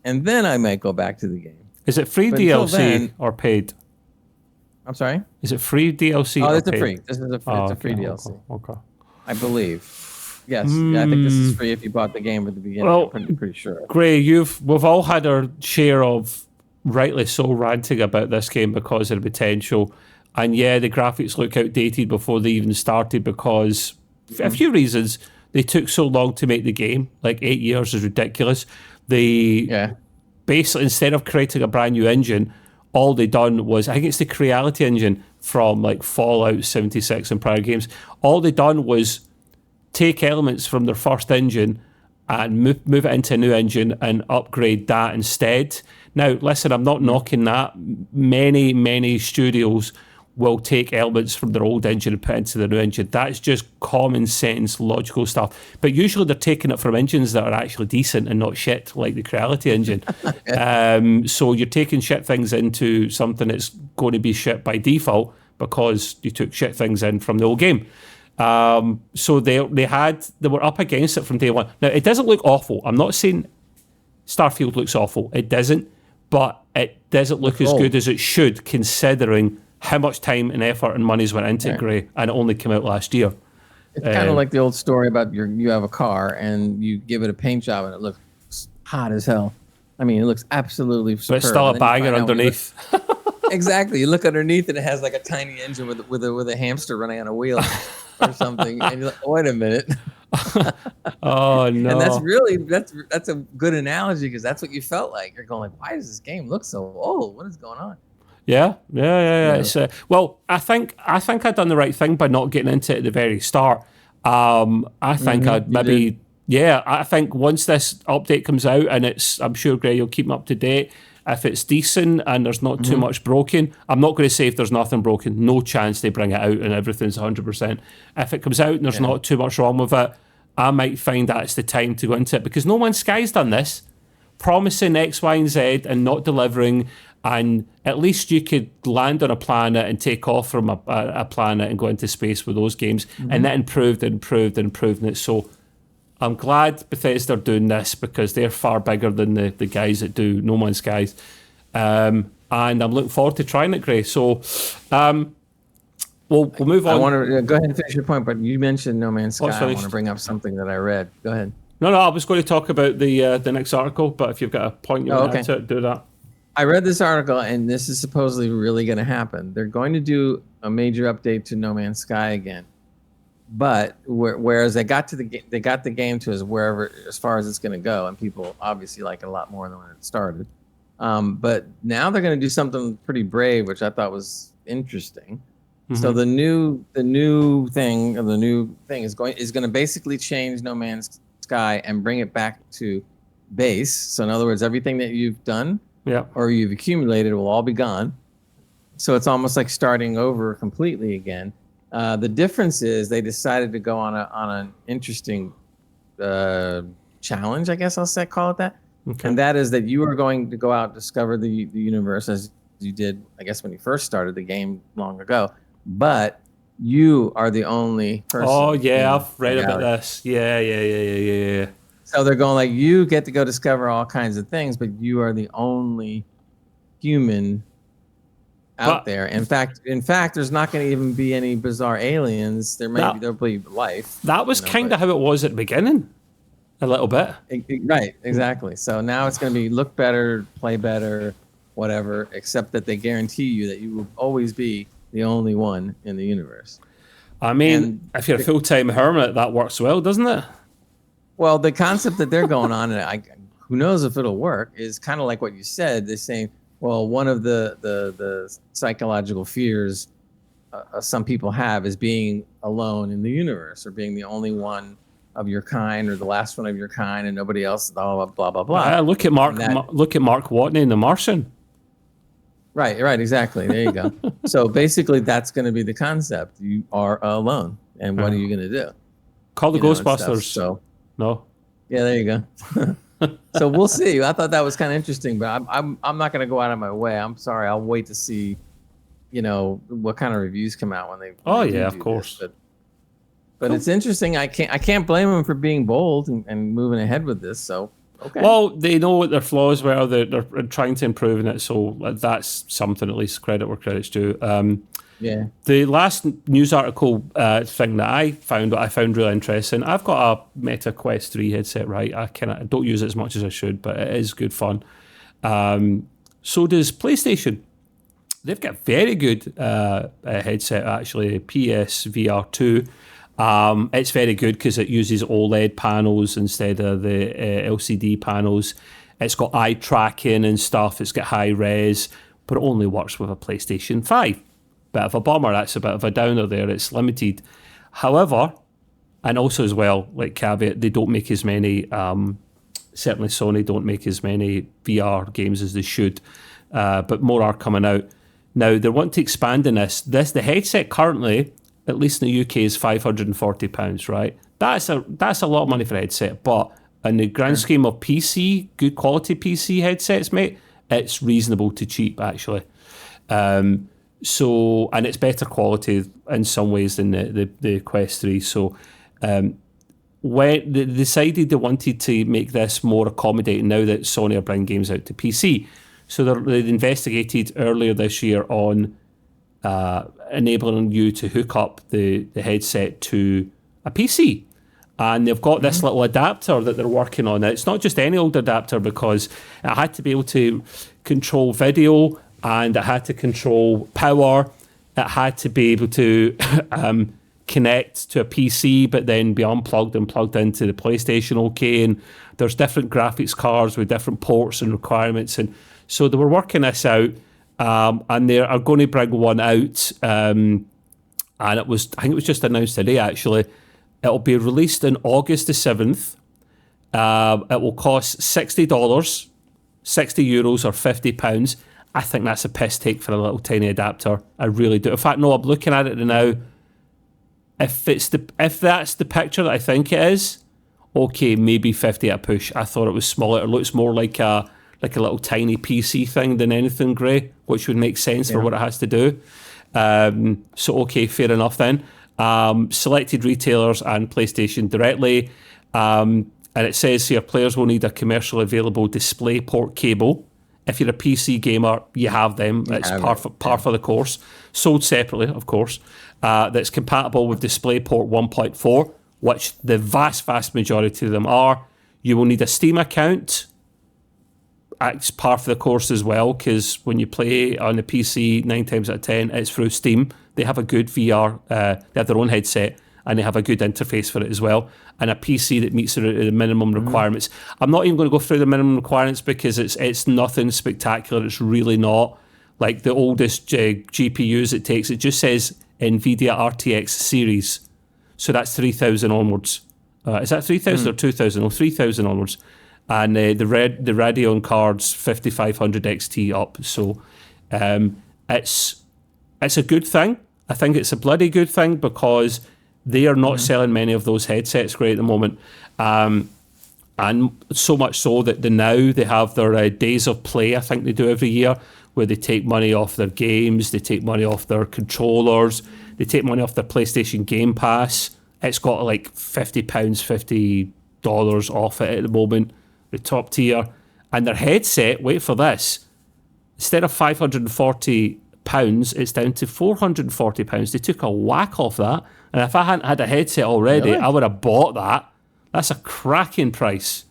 And then I might go back to the game. Is it free DLC or paid? I'm sorry? Is it free DLC or paid? It's a free. This is a free DLC. Okay. I believe. Yes. Yeah, I think this is free if you bought the game at the beginning. Well, I'm pretty sure. Gray, we've all had our share of, rightly so, ranting about this game because of the potential. And yeah, the graphics look outdated before they even started because, for a few reasons, they took so long to make the game. Like 8 years is ridiculous. Basically, instead of creating a brand new engine, all they done was, I think it's the Creality engine from like Fallout 76 and prior games. All they done was take elements from their first engine and move it into a new engine and upgrade that instead. Now, listen, I'm not knocking that. Many studios will take elements from their old engine and put into the new engine. That's just common sense, logical stuff. But usually they're taking it from engines that are actually decent and not shit, like the Creality engine. So you're taking shit things into something that's going to be shit by default because you took shit things in from the old game. So they were up against it from day one. Now, it doesn't look awful. I'm not saying Starfield looks awful. It doesn't. But it doesn't look as good as it should, considering how much time and effort and money's went into it, Gray, and it only came out last year. It's kind of like the old story about you have a car and you give it a paint job and it looks hot as hell. I mean, it looks absolutely superb. But it's still a bagger underneath. Exactly. You look underneath and it has like a tiny engine with a hamster running on a wheel or something, and you're like, oh, wait a minute. Oh no! And that's a good analogy because that's what you felt like. You're going like, why does this game look so old? What is going on? Yeah. It's, well, I think I'd done the right thing by not getting into it at the very start. I think I'd maybe, I think once this update comes out and I'm sure, Gray, you'll keep me up to date. If it's decent and there's not too much broken, I'm not going to say if there's nothing broken. No chance they bring it out and everything's 100%. If it comes out and there's not too much wrong with it, I might find that it's the time to go into it because No Man's Sky's done this, promising X, Y, and Z and not delivering. And at least you could land on a planet and take off from a planet and go into space with those games. And that improved. And it. So I'm glad Bethesda are doing this because they're far bigger than the guys that do No Man's Skies. And I'm looking forward to trying it, Gray. So we'll move on. I want to go ahead and finish your point, but you mentioned No Man's Sky. I want to bring up something that I read. Go ahead. No, I was going to talk about the next article, but if you've got a point you want to add to it, do that. I read this article, and this is supposedly really going to happen. They're going to do a major update to No Man's Sky again, but whereas they got the game to as far as it's going to go, and people obviously like it a lot more than when it started. But now they're going to do something pretty brave, which I thought was interesting. So the new thing is going to basically change No Man's Sky and bring it back to base. So in other words, everything that you've done. Or you've accumulated will all be gone. So it's almost like starting over completely again. The difference is they decided to go on an interesting challenge, I guess call it that. Okay. And that is that you are going to go out and discover the universe as you did, I guess, when you first started the game long ago. But you are the only person. Oh, yeah, I've read reality. about this. Yeah. So they're going like, you get to go discover all kinds of things, but you are the only human out there. In fact, there's not going to even be any bizarre aliens. There'll be life. That was kind of how it was at the beginning, a little bit. Right, exactly. So now it's going to be look better, play better, whatever, except that they guarantee you that you will always be the only one in the universe. I mean, if you're a full-time hermit, that works well, doesn't it? Well, the concept that they're going on, and who knows if it'll work, is kind of like what you said. They're saying, well, one of the psychological fears some people have is being alone in the universe, or being the only one of your kind, or the last one of your kind, and nobody else. Blah blah blah blah. Look at Mark Watney in The Martian. Right, exactly. There you go. So basically, that's going to be the concept. You are alone, and what are you going to do? Call the Ghostbusters. So no. Yeah, there you go. So we'll see. I thought that was kind of interesting, but I'm not going to go out of my way. I'm sorry. I'll wait to see, what kind of reviews come out when they. Of course. But it's interesting. I can't blame them for being bold and moving ahead with this. So okay. Well, they know what their flaws were. They're trying to improve in it, so that's something, at least credit where credit's due. Yeah. The last news article thing that I found really interesting. I've got a Meta Quest 3 headset, right? I don't use it as much as I should, but it is good fun. So does PlayStation. They've got very good headset, actually, PSVR2. It's very good because it uses OLED panels instead of the LCD panels. It's got eye tracking and stuff. It's got high res, but it only works with a PlayStation 5. Bit of a bummer. That's a bit of a downer there. It's limited. However, and also as well, like caveat, they don't make as many, certainly Sony don't make as many VR games as they should, but more are coming out. Now, they want to expand in this. The headset currently, at least in the UK, is £540, right? That's a lot of money for a headset, but in the grand scheme of PC, good quality PC headsets, mate, it's reasonable to cheap, actually. So, and it's better quality in some ways than the Quest 3. So, when they decided they wanted to make this more accommodating now that Sony are bringing games out to PC. So they investigated earlier this year on enabling you to hook up the headset to a PC. And they've got this little adapter that they're working on. It's not just any old adapter, because it had to be able to control video, and it had to control power. It had to be able to connect to a PC, but then be unplugged and plugged into the PlayStation. Okay, and there's different graphics cards with different ports and requirements, and so they were working this out, and they are going to bring one out. And I think it was just announced today. Actually, it'll be released on August the 7th. It will cost $60, €60 or £50. I think that's a piss take for a little tiny adapter. I really do. In fact, no, I'm looking at it now. If that's the picture that I think it is, okay, maybe 50 at a push. I thought it was smaller. It looks more like a little tiny PC thing than anything, Gray, which would make sense for what it has to do. So okay, fair enough then. Selected retailers and PlayStation directly. And it says here, players will need a commercially available DisplayPort cable. If you're a PC gamer, you have them. It's par for the course. Sold separately, of course. That's compatible with DisplayPort 1.4, which the vast majority of them are. You will need a Steam account. It's par for the course as well, because when you play on the PC, 9 times out of 10, it's through Steam. They have a good VR, they have their own headset, and they have a good interface for it as well, and a PC that meets the minimum requirements. I'm not even going to go through the minimum requirements because it's nothing spectacular. It's really not like the oldest GPUs it takes. It just says NVIDIA RTX series. So that's 3,000 onwards. Is that 3,000 or 2,000? Oh, 3,000 onwards. And the Radeon cards 5500 XT up. So it's a good thing. I think it's a bloody good thing, because they are not selling many of those headsets great at the moment. And so much so that they have their days of play, I think they do every year, where they take money off their games, they take money off their controllers, they take money off their PlayStation Game Pass. It's got like £50, $50 off it at the moment, the top tier. And their headset, wait for this, instead of £540, it's down to £440. They took a whack off that. And if I hadn't had a headset already, I would have bought that. That's a cracking price.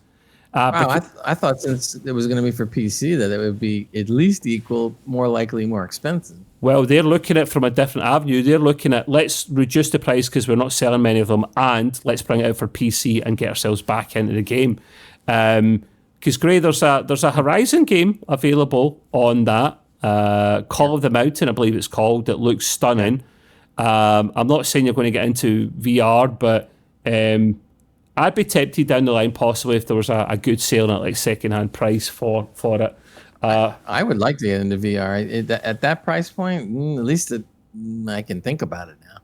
Wow, I thought since it was going to be for PC that it would be at least equal, more likely more expensive. Well, they're looking at it from a different avenue. They're looking at, let's reduce the price because we're not selling many of them, and let's bring it out for PC and get ourselves back into the game. Because Gray, there's a Horizon game available on that. Call of the Mountain, I believe it's called. It looks stunning. I'm not saying you're going to get into VR, but I'd be tempted down the line possibly if there was a good sale at like second-hand price for it. I would like to get into VR. At that price point, at least I can think about it now.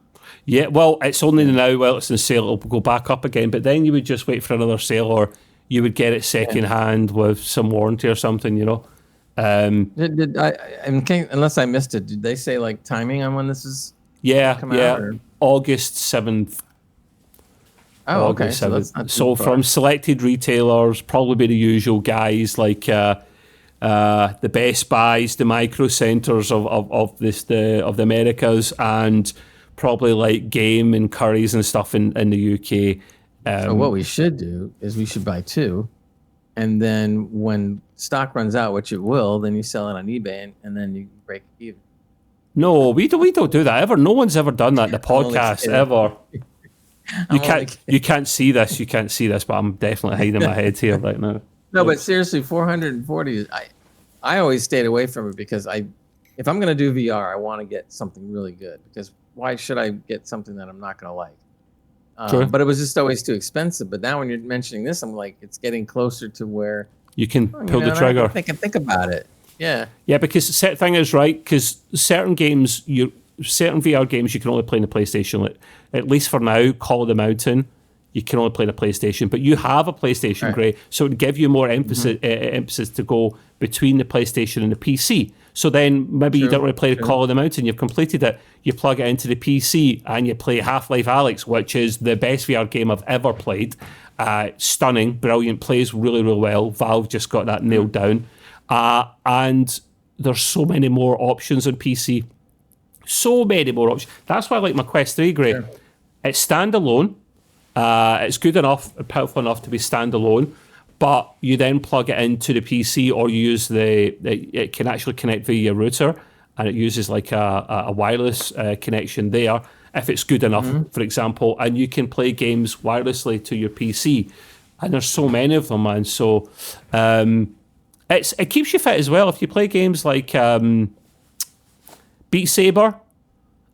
Yeah, well, it's only now while it's in sale, it'll go back up again, but then you would just wait for another sale, or you would get it second-hand with some warranty or something, you know. Unless I missed it, did they say like timing on when this is come out? Or? August 7th. Oh, okay. So, that's not so from selected retailers, probably be the usual guys like the Best Buys, the Micro Centers of the Americas, and probably like Game and Currys and stuff in the UK. So what we should do is we should buy two, and then when stock runs out, which it will, then you sell it on eBay, and then you break even. No, we don't do that ever. No one's ever done that in the podcast ever. You can't see this. You can't see this, but I'm definitely hiding my head here right now. No, but seriously, 440. I always stayed away from it because if I'm going to do VR, I want to get something really good. Because why should I get something that I'm not going to like? Sure. But it was just always too expensive. But now when you're mentioning this, I'm like, it's getting closer to where you can pull the trigger. I can think about it. Yeah. Yeah, because the thing is, right, because certain VR games you can only play on the PlayStation. Like, at least for now, Call of the Mountain, you can only play on a PlayStation. But you have a PlayStation, right. Gray, so it would give you more emphasis to go between the PlayStation and the PC. So then maybe you don't really play Call of the Mountain, you've completed it, you plug it into the PC and you play Half-Life Alyx, which is the best VR game I've ever played. Stunning, brilliant, plays really, really well. Valve just got that nailed down. And there's so many more options on PC. So many more options. That's why I like my Quest 3, Gray. Sure. It's standalone. It's good enough, powerful enough to be standalone, but you then plug it into the PC, or you use it can actually connect via your router, and it uses like a wireless connection there, if it's good enough, for example, and you can play games wirelessly to your PC. And there's so many of them, man. So it keeps you fit as well. If you play games like Beat Saber,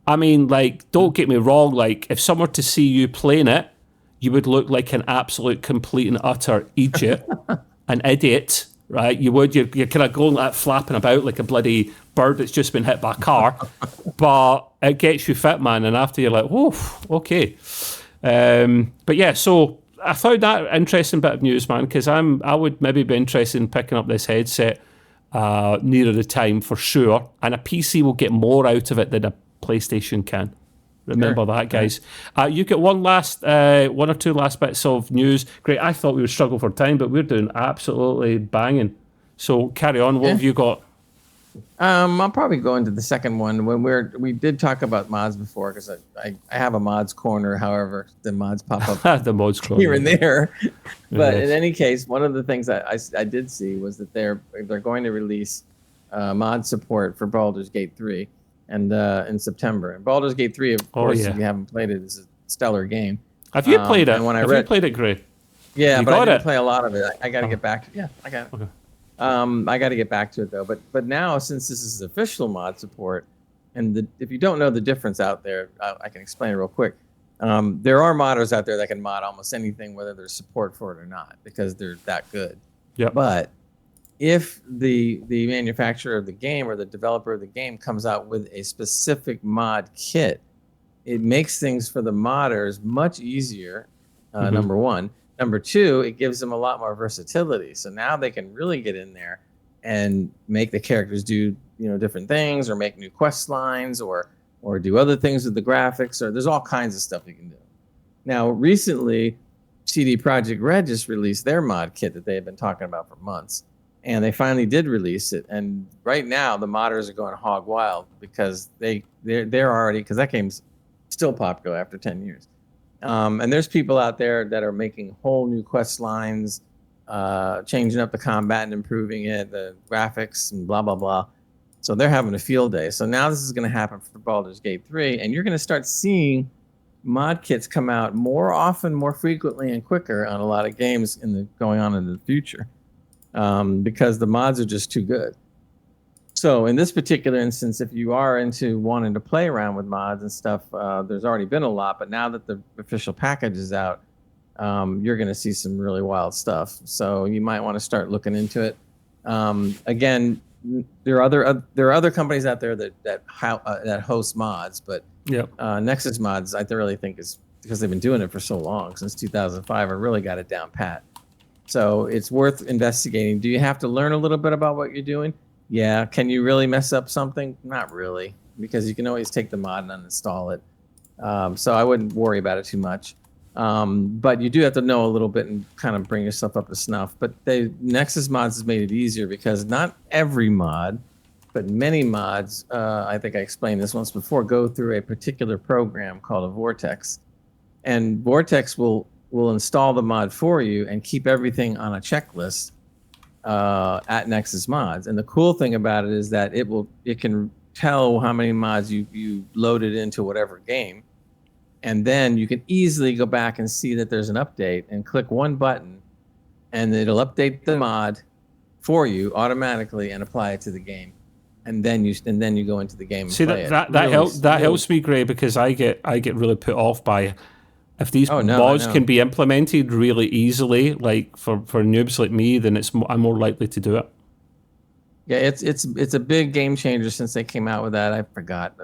I mean, like, don't get me wrong, like, if someone were to see you playing it, you would look like an absolute complete and utter idiot, an idiot, right? You would. You're kind of going like flapping about like a bloody bird that's just been hit by a car, but it gets you fit, man. And after you're like, whoa, okay. But yeah, so I found that an interesting bit of news, man, because I would maybe be interested in picking up this headset nearer the time for sure, and a PC will get more out of it than a PlayStation can. Remember that, guys. You get one or two last bits of news. Great. I thought we would struggle for time, but we're doing absolutely banging. So carry on. What have you got? I'll probably go into the second one. When we did talk about mods before, because I have a mods corner. However, the mods pop up the mods corner here and there. But in any case, one of the things that I did see was that they're going to release mod support for Baldur's Gate 3. And in September. And Baldur's Gate 3, of course, if you haven't played it, is a stellar game. Have you played it? Have you played it, Gray? Yeah, but I didn't play a lot of it. I got to get back to it. Yeah, I got it. Okay. I got to get back to it, though. But now, since this is official mod support, and if you don't know the difference out there, I can explain it real quick. There are modders out there that can mod almost anything, whether there's support for it or not, because they're that good. Yeah. But if the manufacturer of the game or the developer of the game comes out with a specific mod kit, it makes things for the modders much easier, number one. Number two, it gives them a lot more versatility. So now they can really get in there and make the characters do, different things, or make new quest lines, or do other things with the graphics, or there's all kinds of stuff you can do. Now, recently, CD Projekt Red just released their mod kit that they have been talking about for months, and they finally did release it. And right now, the modders are going hog wild because they're already, because that game's still popular after 10 years. And there's people out there that are making whole new quest lines, changing up the combat and improving it, the graphics and blah, blah, blah. So they're having a field day. So now this is going to happen for Baldur's Gate 3, and you're going to start seeing mod kits come out more often, more frequently, and quicker on a lot of games going on in the future, because the mods are just too good. So in this particular instance, if you are into wanting to play around with mods and stuff, there's already been a lot, but now that the official package is out, you're going to see some really wild stuff. So you might want to start looking into it. Again, there are other companies out there that host mods, but Nexus Mods, I really think, is because they've been doing it for so long, since 2005, and really got it down pat. So it's worth investigating. Do you have to learn a little bit about what you're doing? Yeah. Can you really mess up something? Not really, because you can always take the mod and uninstall it. So I wouldn't worry about it too much. But you do have to know a little bit and kind of bring yourself up to snuff. But Nexus Mods has made it easier, because not every mod, but many mods, I think I explained this once before, go through a particular program called a Vortex. And Vortex will install the mod for you and keep everything on a checklist at Nexus Mods. And the cool thing about it is that it can tell how many mods you loaded into whatever game. And then you can easily go back and see that there's an update, and click one button, and it'll update the mod for you automatically and apply it to the game. And then you go into the game and see, play that helps me, Gray, because I get really put off by if these mods can be implemented really easily, like for noobs like me, then I'm more likely to do it. Yeah, it's a big game changer since they came out with that. I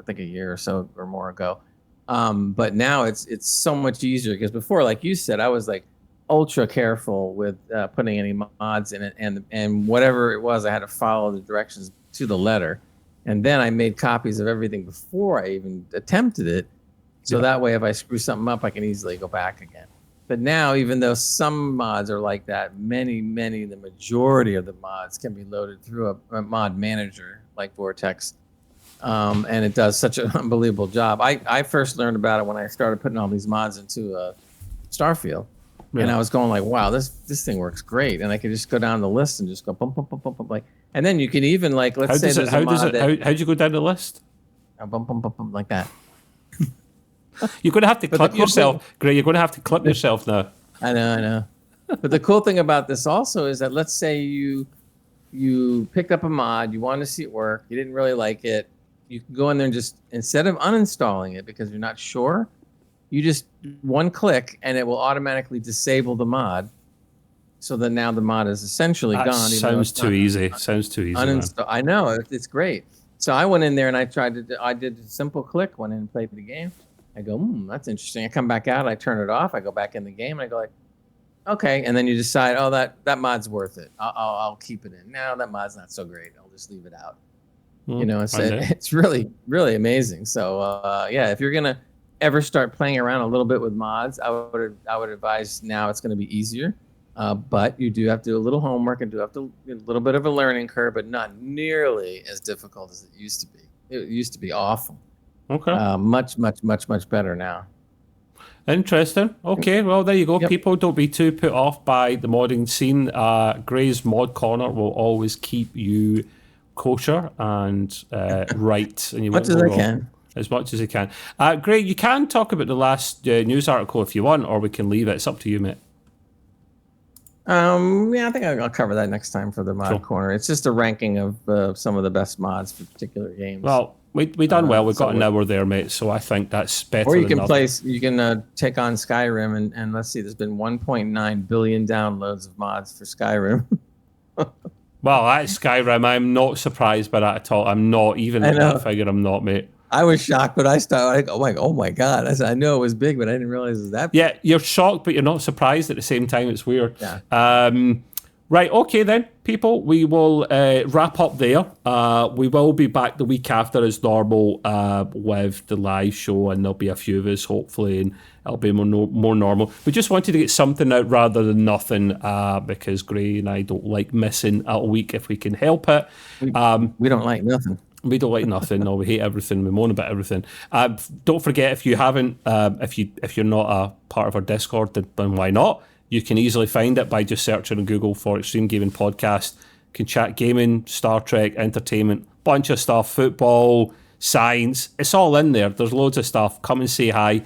think a year or so or more ago. But now it's so much easier, because before, like you said, I was like ultra careful with putting any mods in it, and whatever it was, I had to follow the directions to the letter, and then I made copies of everything before I even attempted it, so that way if I screw something up, I can easily go back again. But now, even though some mods are like that, the majority of the mods can be loaded through a mod manager like Vortex. And it does such an unbelievable job. I first learned about it when I started putting all these mods into Starfield. Yeah. And I was going like, wow, this thing works great. And I could just go down the list and just go bump, bump, bump, bump, bump, like, and then you can even like, let's say there's a mod that... How'd you go down the list? Bump, bump, bump, bump, like that. You're going to have to clip yourself. Gray, you're going to have to clip yourself now. I know. But the cool thing about this also is that, let's say you picked up a mod, you wanted to see it work, you didn't really like it, you can go in there and just, instead of uninstalling it because you're not sure, you just one click and it will automatically disable the mod. So that now the mod is essentially gone. Sounds too easy. I know, it's great. So I went in there and I did a simple click, went in and played the game. I go, that's interesting. I come back out, I turn it off, I go back in the game, and I go like, okay. And then you decide, oh, that mod's worth it. I'll keep it in. No, that mod's not so great. I'll just leave it out. It's really, really amazing. So if you're gonna ever start playing around a little bit with mods, I would advise now it's going to be easier. But you do have to do a little homework and a little bit of a learning curve, but not nearly as difficult as it used to be. It used to be awful. Okay. Much, much, much, much better now. Interesting. Okay, well, there you go. Yep. People, don't be too put off by the modding scene. Gray's Mod Corner will always keep you kosher and right. And you as I can. As much as I can. Gray, you can talk about the last news article if you want, or we can leave it. It's up to you, mate. I think I'll cover that next time for the Mod Corner. It's just a ranking of some of the best mods for particular games. Well, we done well. We've got an hour there, mate. So I think that's better. Or you can take on Skyrim, and let's see. There's been 1.9 billion downloads of mods for Skyrim. Well, that's Skyrim. I'm not surprised by that at all. I'm not even at that figure. I'm not, mate. I was shocked, but I started like, oh my god! I know it was big, but I didn't realize it was that big. Yeah, you're shocked, but you're not surprised at the same time. It's weird. Yeah. Right, okay then, people. We will wrap up there. We will be back the week after as normal with the live show, and there'll be a few of us, hopefully, and it'll be more normal. We just wanted to get something out rather than nothing because Gray and I don't like missing a week if we can help it. We don't like nothing. We don't like nothing. No, we hate everything. We moan about everything. Don't forget, if you haven't, if you're not a part of our Discord, then why not? You can easily find it by just searching on Google for Extreme Gaming Podcast. You can chat gaming, Star Trek, entertainment, bunch of stuff, football, science. It's all in there. There's loads of stuff. Come and say hi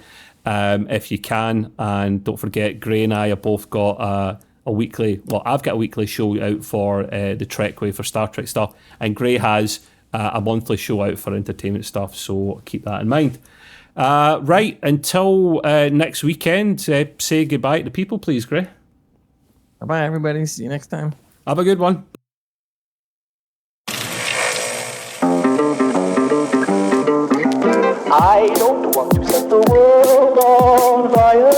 if you can. And don't forget, Gray and I have both got a weekly. Well, I've got a weekly show out for the Trekway for Star Trek stuff, and Gray has a monthly show out for entertainment stuff. So keep that in mind. Right, until next weekend, say goodbye to the people, please, Gray. Bye-bye, everybody. See you next time. Have a good one. I don't want to set the world on fire.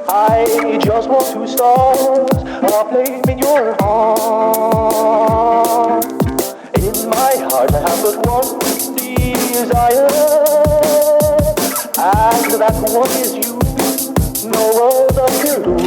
I just want to start a flame in your heart. In my heart I have but one desire, and that one is you, no other will do.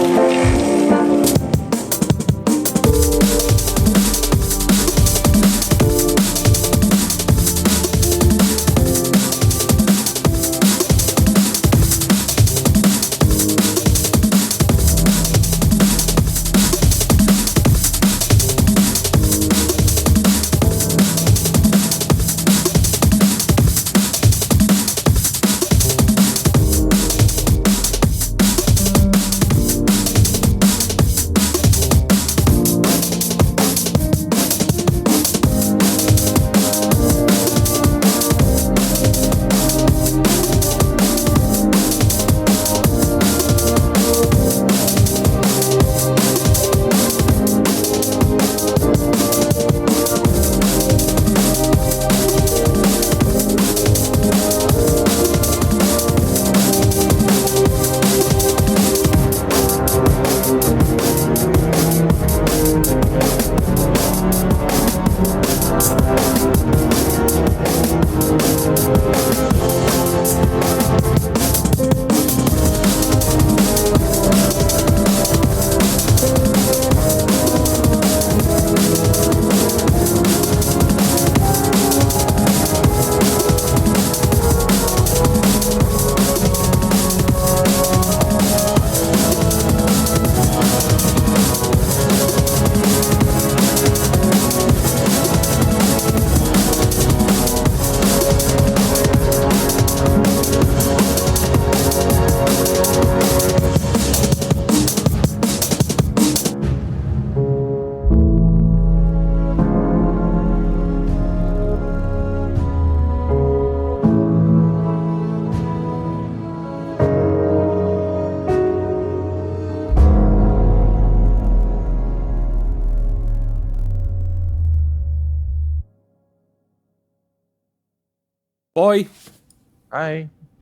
Bye. Bye.